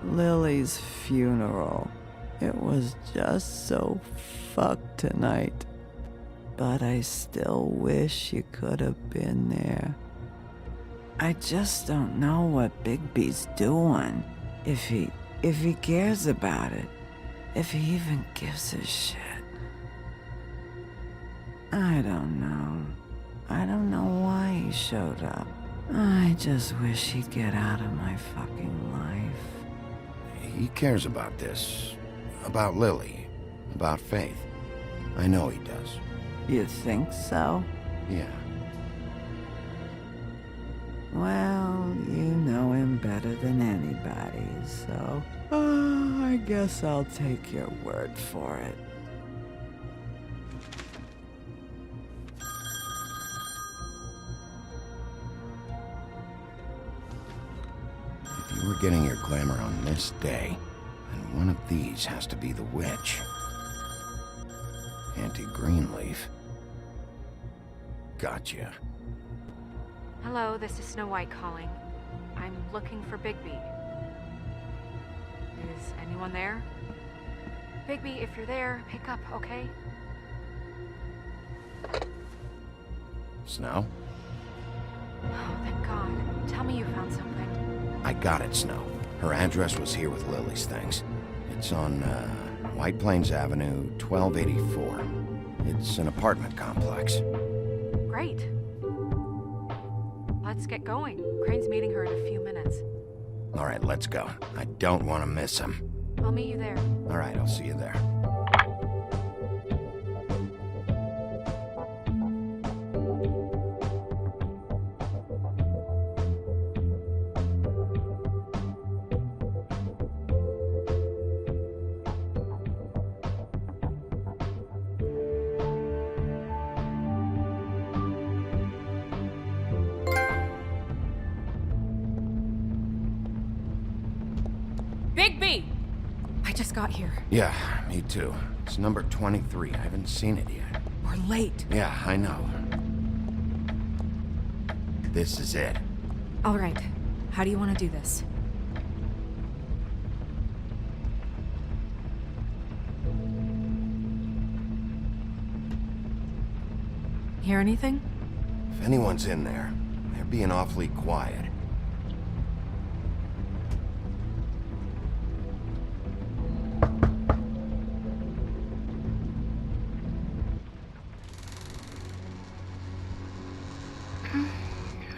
Lily's funeral. It was just so fucked tonight. But I still wish you could have been there. I just don't know what Bigby's doing. If he cares about it. If he even gives a shit. I don't know. I don't know why he showed up. I just wish he'd get out of my fucking life. He cares about this. About Lily. About Faith. I know he does. You think so? Yeah. Well, you know him better than anybody, so... I guess I'll take your word for it. If you were getting your glamour on this day, then one of these has to be the witch. Auntie Greenleaf. Gotcha. Hello, this is Snow White calling. I'm looking for Bigby. Is anyone there? Bigby, if you're there, pick up, okay? Snow? Oh, thank God. Tell me you found something. I got it, Snow. Her address was here with Lily's things. It's on, White Plains Avenue, 1284. It's an apartment complex. Great. Let's get going. Crane's meeting her in a few minutes. All right, let's go. I don't want to miss him. I'll meet you there. All right, I'll see you there. Bigby! I just got here. Yeah, me too. It's number 23. I haven't seen it yet. We're late. Yeah, I know. This is it. All right. How do you want to do this? Hear anything? If anyone's in there, they're being awfully quiet.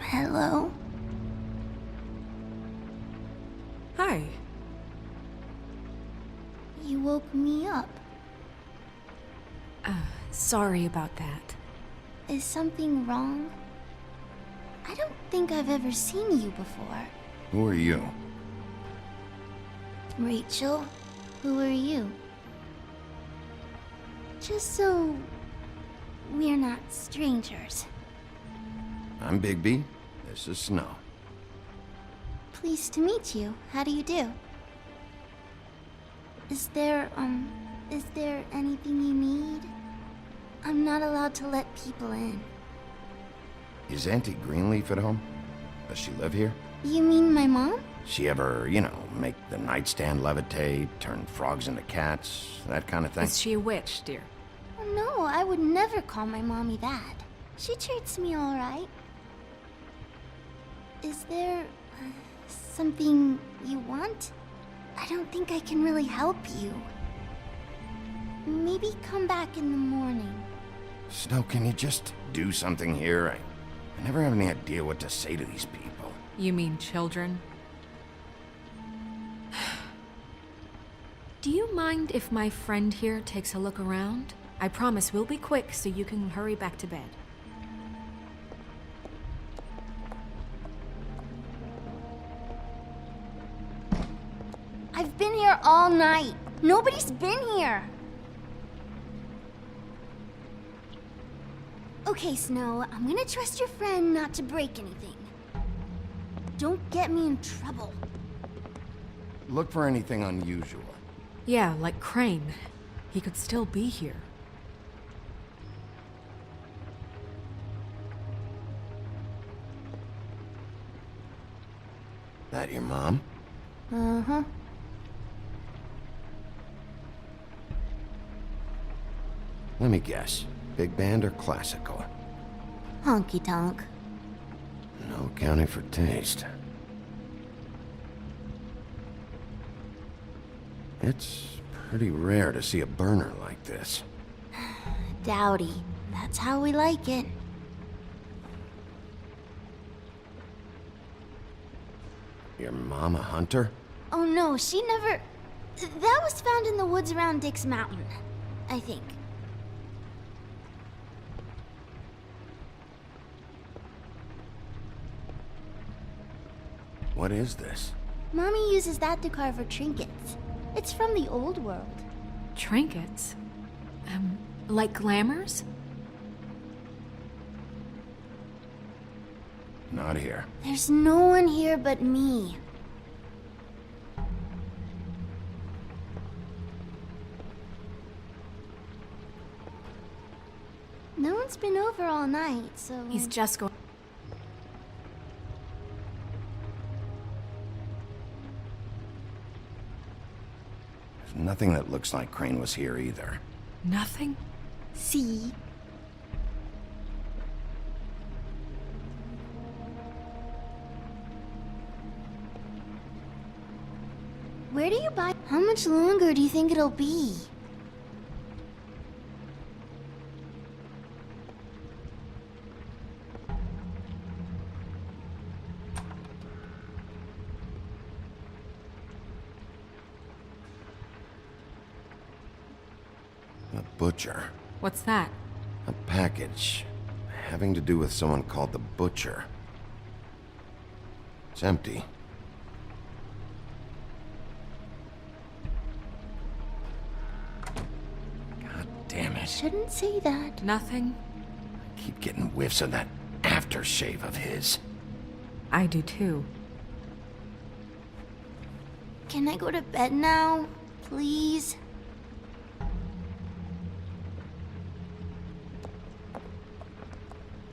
Hello? Hi. You woke me up. Sorry about that. Is something wrong? I don't think I've ever seen you before. Who are you? Rachel, who are you? Just so we're not strangers. I'm Bigby. This is Snow. Pleased to meet you. How do you do? Is there anything you need? I'm not allowed to let people in. Is Auntie Greenleaf at home? Does she live here? You mean my mom? She ever, you know, make the nightstand levitate, turn frogs into cats, that kind of thing? Is she a witch, dear? Oh, no, I would never call my mommy that. She treats me all right. Is there something you want? I don't think I can really help you. Maybe come back in the morning. Snow, can you just do something here? I never have any idea what to say to these people. You mean children? Do you mind if my friend here takes a look around? I promise we'll be quick so you can hurry back to bed. I've been here all night. Nobody's been here. Okay, Snow, I'm gonna trust your friend not to break anything. Don't get me in trouble. Look for anything unusual. Yeah, like Crane. He could still be here. That your mom? Uh-huh. Let me guess. Big band or classical? Honky tonk. No accounting for taste. It's pretty rare to see a burner like this. Dowdy. That's how we like it. Your mom a hunter? Oh no, she never... That was found in the woods around Dick's Mountain, I think. What is this? Mommy uses that to carve her trinkets. It's from the old world. Trinkets? Like glamours? Not here. There's no one here but me. No one's been over all night, so... He's just going... There's nothing that looks like Crane was here either. Nothing? See? Where do you buy? How much longer do you think it'll be? A butcher. What's that? A package having to do with someone called the Butcher. It's empty. God damn it. Shouldn't say that. Nothing? I keep getting whiffs of that aftershave of his. I do too. Can I go to bed now? Please?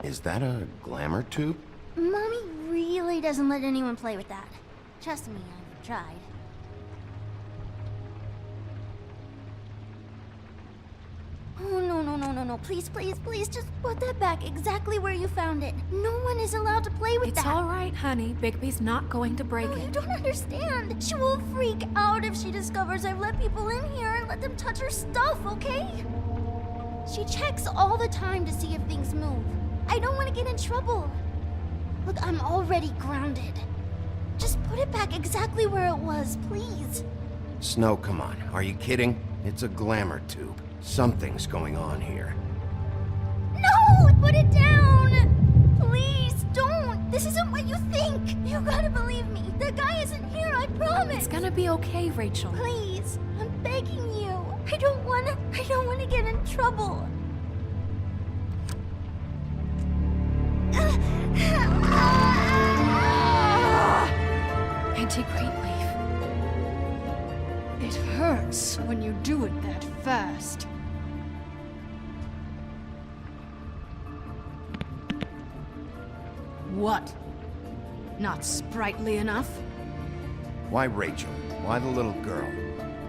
Is that a glamour tube? Mommy really doesn't let anyone play with that. Trust me, I've tried. Oh, no. Please, just put that back exactly where you found it. No one is allowed to play with that. It's all right, honey. Bigby's not going to break it. You don't understand. She will freak out if she discovers I've let people in here and let them touch her stuff, okay? She checks all the time to see if things move. I don't want to get in trouble. Look, I'm already grounded. Just put it back exactly where it was, please. Snow, come on. Are you kidding? It's a glamour tube. Something's going on here. No! Put it down! Please, don't! This be okay, Rachel. Please, I'm begging you. I don't wanna get in trouble. Auntie Greenleaf. It hurts when you do it that fast. What? Not sprightly enough? Why Rachel? Why the little girl?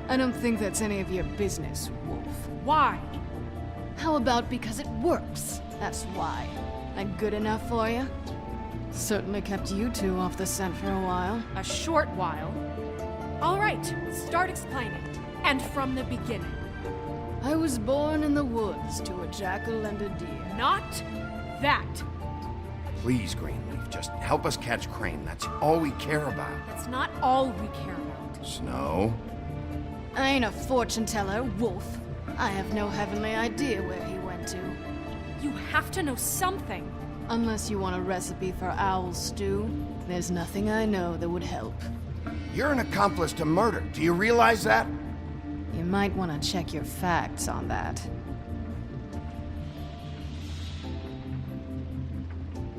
I don't think that's any of your business, Wolf. Why? How about because it works? That's why. That good enough for you? Certainly kept you two off the scent for a while. A short while. All right, start explaining. And from the beginning. I was born in the woods to a jackal and a deer. Not that. Please, Greenleaf, just help us catch Crane. That's all we care about. That's not all we care about. Snow? I ain't a fortune teller, Wolf. I have no heavenly idea where he went to. You have to know something. Unless you want a recipe for owl stew, there's nothing I know that would help. You're an accomplice to murder. Do you realize that? You might want to check your facts on that.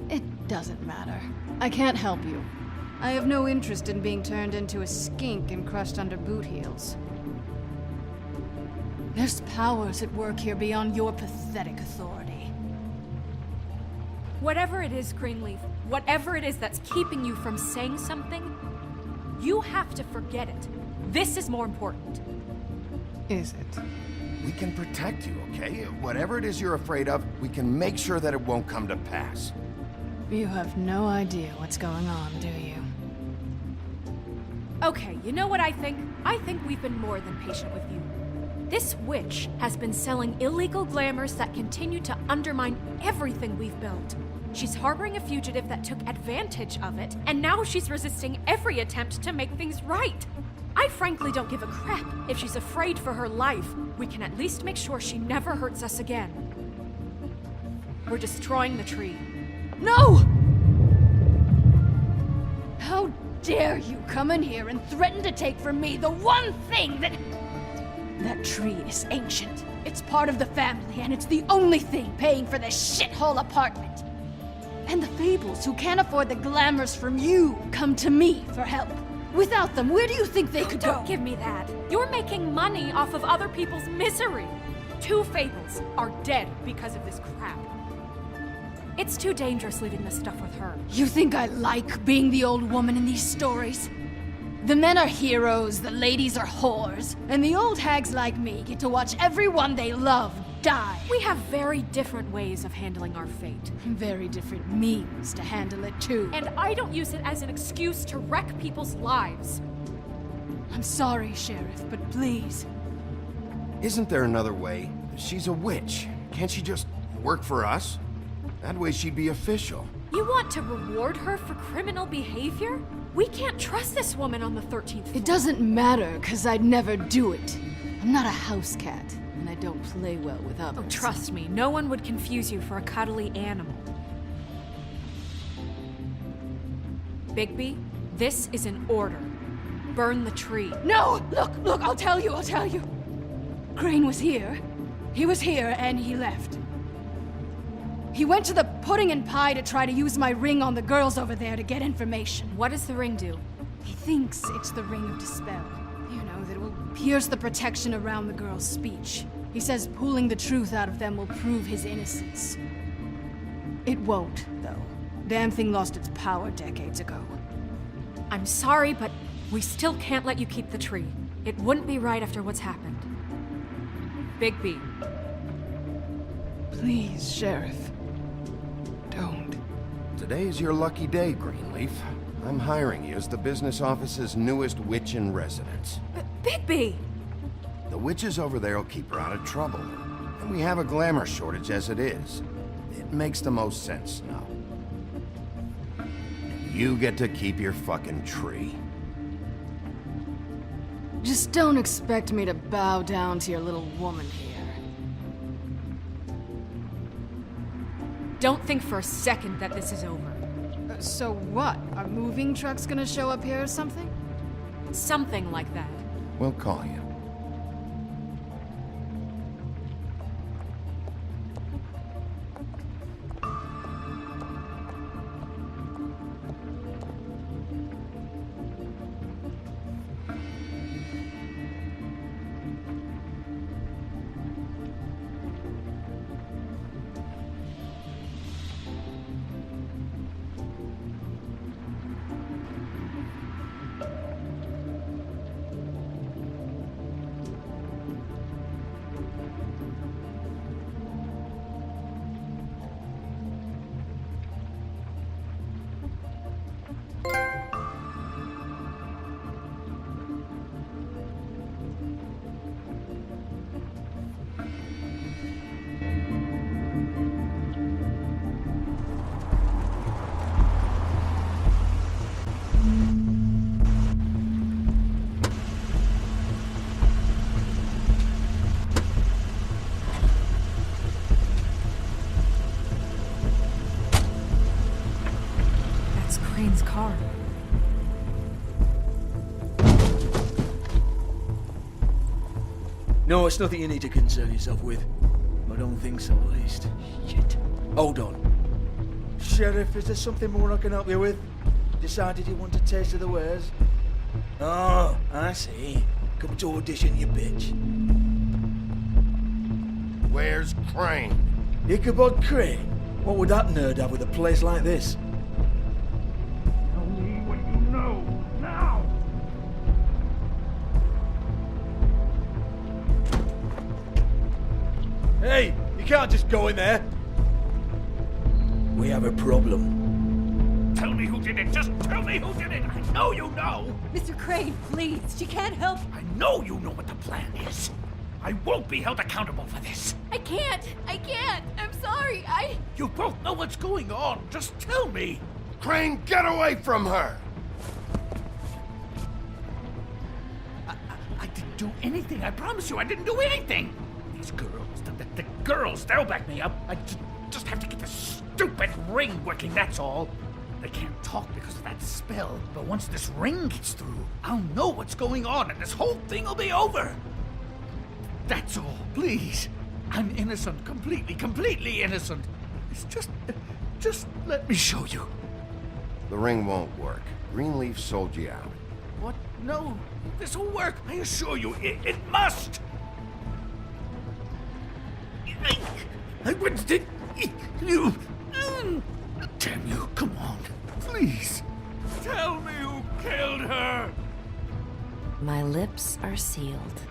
It doesn't matter. I can't help you. I have no interest in being turned into a skink and crushed under boot heels. There's powers at work here beyond your pathetic authority. Whatever it is, Greenleaf, whatever it is that's keeping you from saying something, you have to forget it. This is more important. Is it? We can protect you, okay? Whatever it is you're afraid of, we can make sure that it won't come to pass. You have no idea what's going on, do you? Okay, you know what I think? I think we've been more than patient with you. This witch has been selling illegal glamours that continue to undermine everything we've built. She's harboring a fugitive that took advantage of it, and now she's resisting every attempt to make things right. I frankly don't give a crap if she's afraid for her life. We can at least make sure she never hurts us again. We're destroying the tree. No! How dare you come in here and threaten to take from me the one thing that... That tree is ancient. It's part of the family, and it's the only thing paying for this shithole apartment. And the Fables, who can't afford the glamours from you, come to me for help. Without them, where do you think they could go? Don't give me that. You're making money off of other people's misery. 2 Fables are dead because of this crap. It's too dangerous leaving this stuff with her. You think I like being the old woman in these stories? The men are heroes, the ladies are whores, and the old hags like me get to watch everyone they love die. We have very different ways of handling our fate. Very different means to handle it, too. And I don't use it as an excuse to wreck people's lives. I'm sorry, Sheriff, but please. Isn't there another way? She's a witch. Can't she just work for us? That way she'd be official. You want to reward her for criminal behavior? We can't trust this woman on the 13th floor. It doesn't matter, because I'd never do it. I'm not a house cat, and I don't play well with others. Oh, trust me, no one would confuse you for a cuddly animal. Bigby, this is an order. Burn the tree. No! Look, I'll tell you. Crane was here. He was here, and he left. He went to the pudding and pie to try to use my ring on the girls over there to get information. What does the ring do? He thinks it's the Ring of Dispel. You know, that it will pierce the protection around the girls' speech. He says pulling the truth out of them will prove his innocence. It won't, though. Damn thing lost its power decades ago. I'm sorry, but we still can't let you keep the tree. It wouldn't be right after what's happened. Bigby. Please, Sheriff. Don't. Today's your lucky day, Greenleaf. I'm hiring you as the business office's newest witch in residence. Bigby! The witches over there will keep her out of trouble. And we have a glamour shortage as it is. It makes the most sense now. And you get to keep your fucking tree. Just don't expect me to bow down to your little woman here. Don't think for a second that this is over. So what? Are moving trucks gonna show up here or something? Something like that. We'll call you. Crane's car. No, it's nothing you need to concern yourself with. I don't think so, at least. Shit. Hold on. Sheriff, is there something more I can help you with? Decided you want a taste of the wares? Oh, I see. Come to audition, you bitch. Where's Crane? Ichabod Crane? What would that nerd have with a place like this? Tell me what you know, now! Hey, you can't just go in there. We have a problem. Tell me who did it. Just tell me who did it. I know you know. Mr. Crane, please. She can't help. I know you know what the plan is. I won't be held accountable for this. I can't. I'm sorry. You both know what's going on. Just tell me. Crane, get away from her! I didn't do anything. I promise you, I didn't do anything. These girls, the girls, they'll back me up. I just have to get this stupid ring working, that's all. They can't talk because of that spell, but once this ring gets through, I'll know what's going on and this whole thing will be over. That's all, please. I'm innocent, completely innocent. It's just let me show you. The ring won't work. Greenleaf sold you out. What? No, this will work. I assure you, it must. I wouldn't think you. Damn you! Come on, please. Tell me who killed her. My lips are sealed.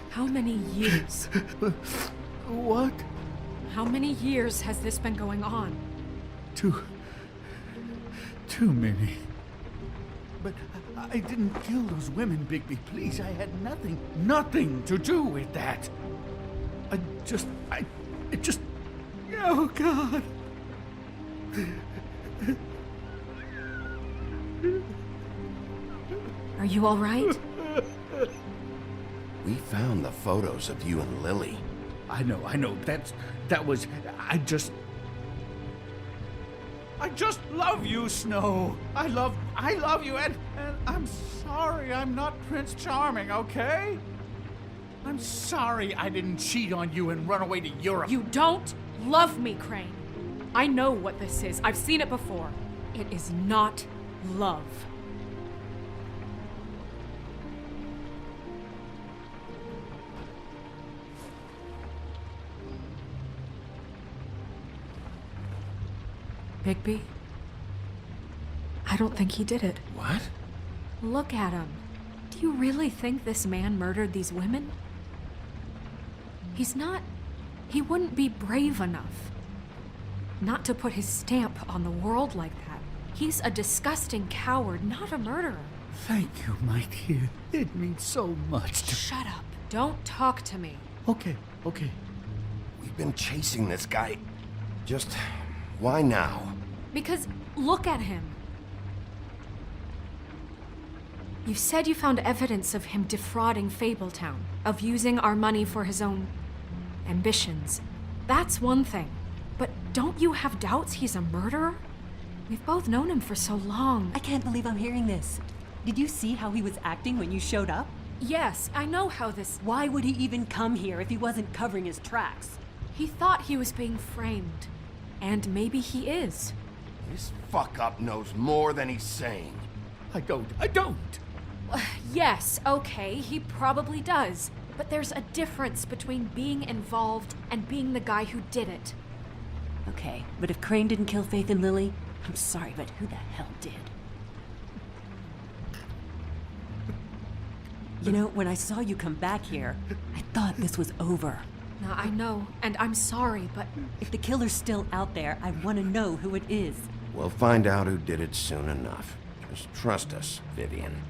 How many years? What? How many years has this been going on? Too many. But I didn't kill those women, Bigby. Please, I had nothing to do with that. It just. Oh, God. Are you all right? We found the photos of you and Lily. I know. That was. I just love you, Snow. I love you, and I'm sorry I'm not Prince Charming, okay? I'm sorry I didn't cheat on you and run away to Europe. You don't love me, Crane. I know what this is. I've seen it before. It is not love. Bigby? I don't think he did it. What? Look at him. Do you really think this man murdered these women? He's not... He wouldn't be brave enough. Not to put his stamp on the world like that. He's a disgusting coward, not a murderer. Thank you, my dear. It means so much to... Shut up. Don't talk to me. Okay. We've been chasing this guy. Just... why now? Because look at him. You said you found evidence of him defrauding Fabletown, of using our money for his own ambitions. That's one thing. But don't you have doubts he's a murderer? We've both known him for so long. I can't believe I'm hearing this. Did you see how he was acting when you showed up? Yes, I know how this... Why would he even come here if he wasn't covering his tracks? He thought he was being framed. And maybe he is. This fuck-up knows more than he's saying. I don't. Yes, okay, he probably does. But there's a difference between being involved and being the guy who did it. Okay, but if Crane didn't kill Faith and Lily, I'm sorry, but who the hell did? You know, when I saw you come back here, I thought this was over. Now, I know, and I'm sorry, but... If the killer's still out there, I want to know who it is. We'll find out who did it soon enough. Just trust us, Vivian.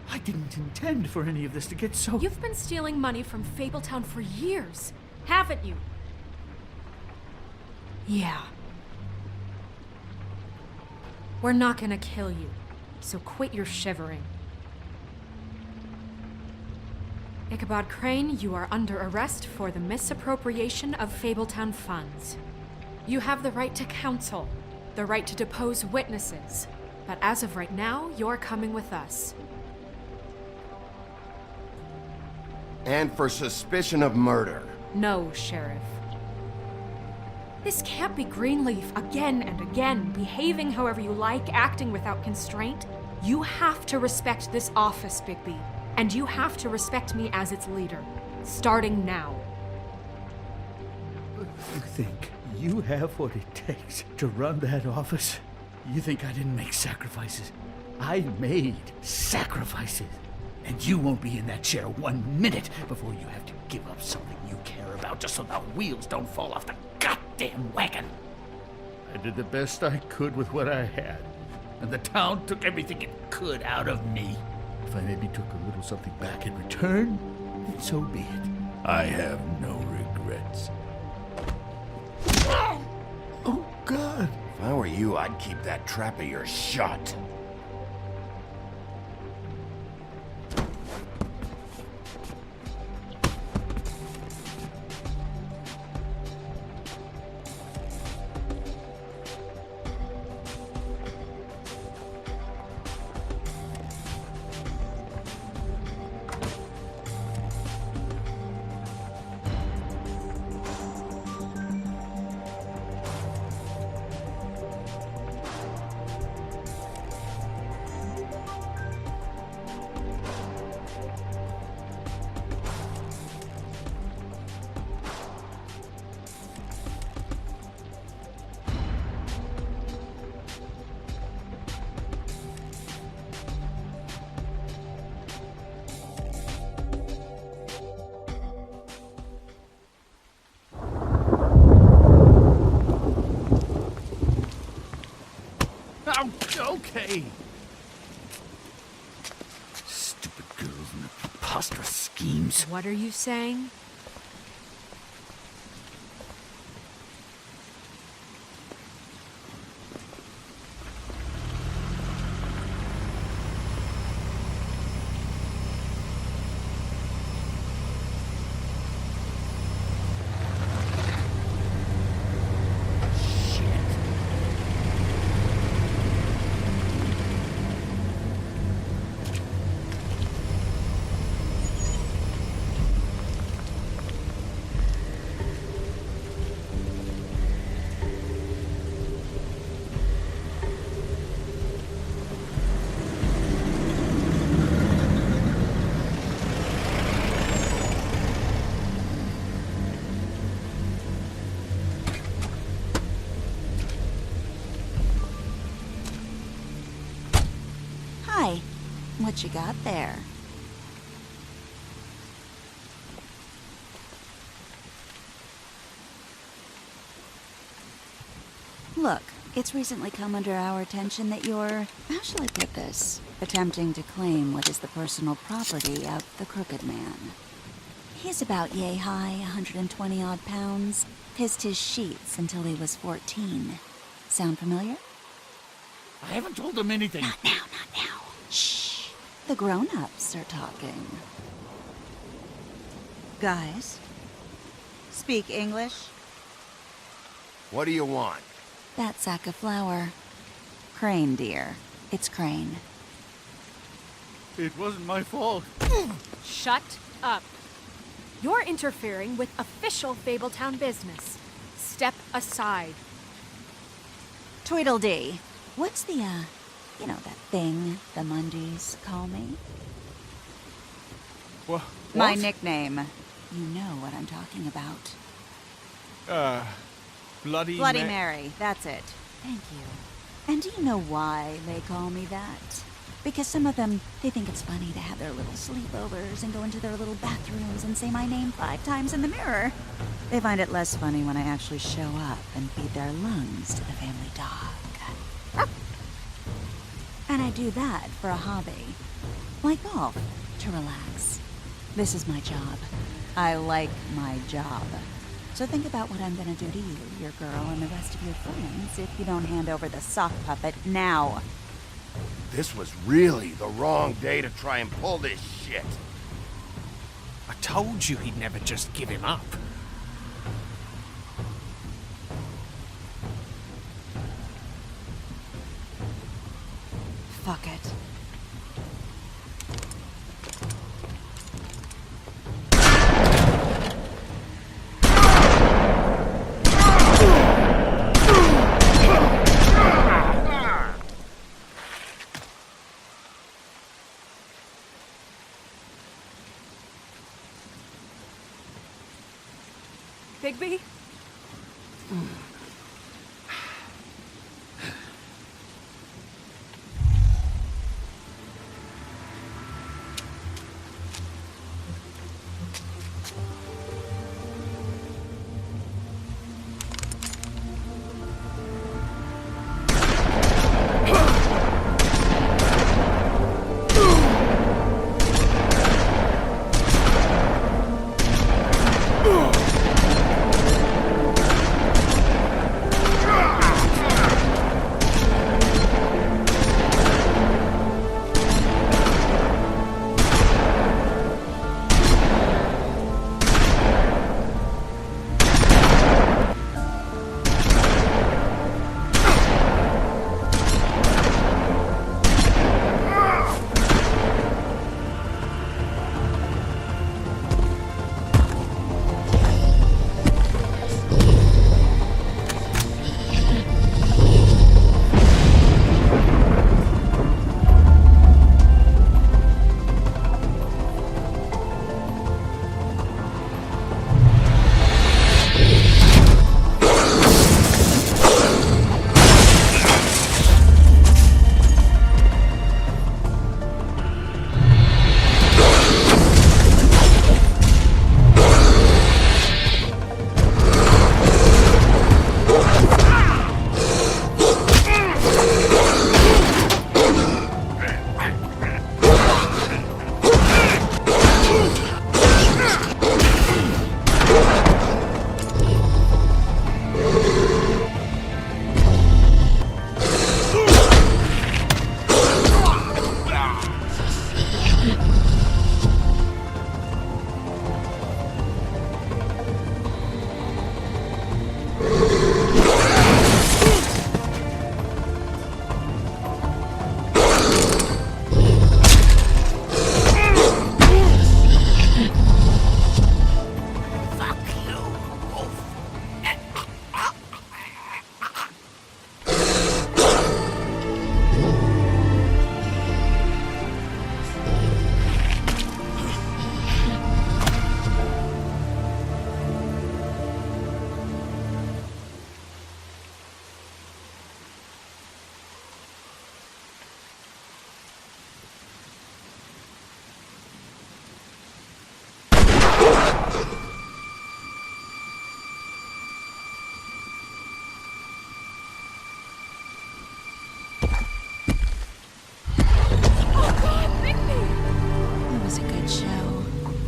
I didn't intend for any of this to get so... You've been stealing money from Fabletown for years, haven't you? Yeah. We're not gonna kill you, so quit your shivering. Ichabod Crane, you are under arrest for the misappropriation of Fabletown funds. You have the right to counsel, the right to depose witnesses, but as of right now, you're coming with us. And for suspicion of murder. No, Sheriff. This can't be Greenleaf again and again, behaving however you like, acting without constraint. You have to respect this office, Bigby. And you have to respect me as its leader, starting now. You think you have what it takes to run that office? You think I didn't make sacrifices? I made sacrifices. And you won't be in that chair 1 minute before you have to give up something you care about just so the wheels don't fall off the goddamn wagon. I did the best I could with what I had, and the town took everything it could out of me. If I maybe took a little something back in return, then so be it. I have no regrets. Oh, God. If I were you, I'd keep that trap of yours shut. Okay. Stupid girls and their preposterous schemes. What are you saying? Hi. What you got there? Look, it's recently come under our attention that you're, how shall I put this, attempting to claim what is the personal property of the Crooked Man. He's about yay high, 120 odd pounds, pissed his sheets until he was 14. Sound familiar? I haven't told them anything. Not now, not now. The grown-ups are talking. Guys, speak English? What do you want? That sack of flour. Crane, dear. It's Crane. It wasn't my fault. Shut up. You're interfering with official Fabletown business. Step aside. Tweedledee. What's the, you know, that thing the Mundys call me? What? My nickname. You know what I'm talking about. Bloody Mary. That's it. Thank you. And do you know why they call me that? Because some of them, they think it's funny to have their little sleepovers and go into their little bathrooms and say my name 5 times in the mirror. They find it less funny when I actually show up and feed their lungs to the family dog. And I do that for a hobby. Like golf, to relax. This is my job. I like my job. So think about what I'm gonna do to you, your girl, and the rest of your friends if you don't hand over the sock puppet now. This was really the wrong day to try and pull this shit. I told you he'd never just give him up. Fuck it. Bigby?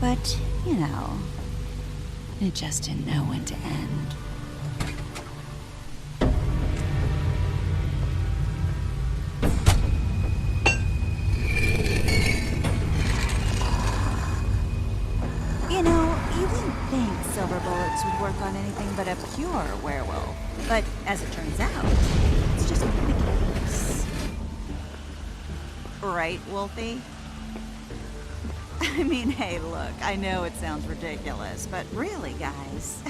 But, you know, it just didn't know when to end. hardcore werewolf. But as it turns out, it's just one of the case. Right, Wolfie? I mean, hey, look, I know it sounds ridiculous, but really, guys,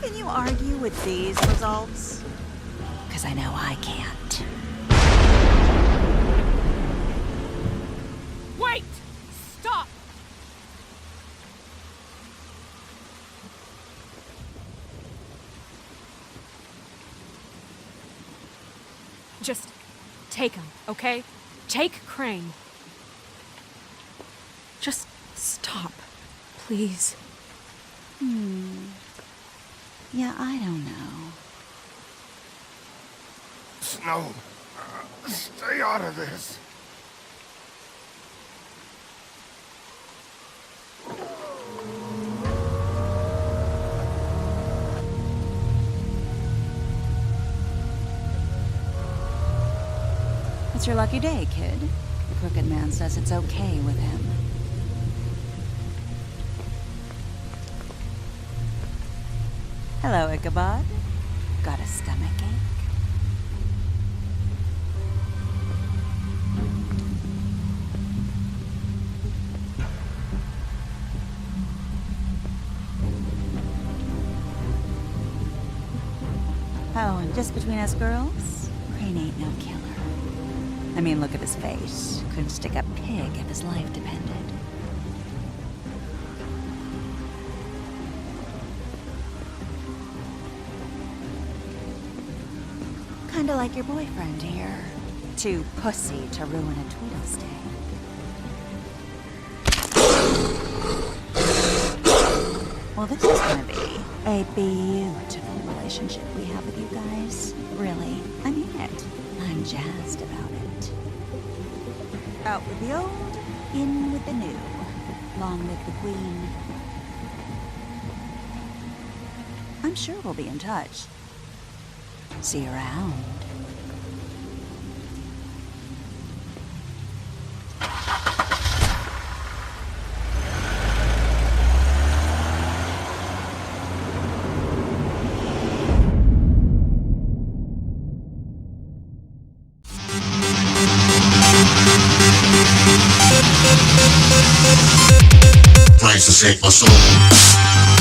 can you argue with these results? Because I know I can't. Wait! Stop! Just take him, okay? Take Crane. Just stop, please. Yeah, I don't know. Snow, stay out of this. It's your lucky day, kid. The Crooked Man says it's okay with him. Hello, Ichabod. Got a stomachache? Oh, and just between us girls, Crane ain't no killer. I mean, look at his face. Couldn't stick a pig if his life depended. Kinda like your boyfriend here. Too pussy to ruin a Tweedle stay. Well, this is gonna be a beautiful relationship we have with you guys. Really, I mean it. I'm jazzed about it. Out with the old, in with the new. Long live the Queen. I'm sure we'll be in touch. See you around. Price to save my soul.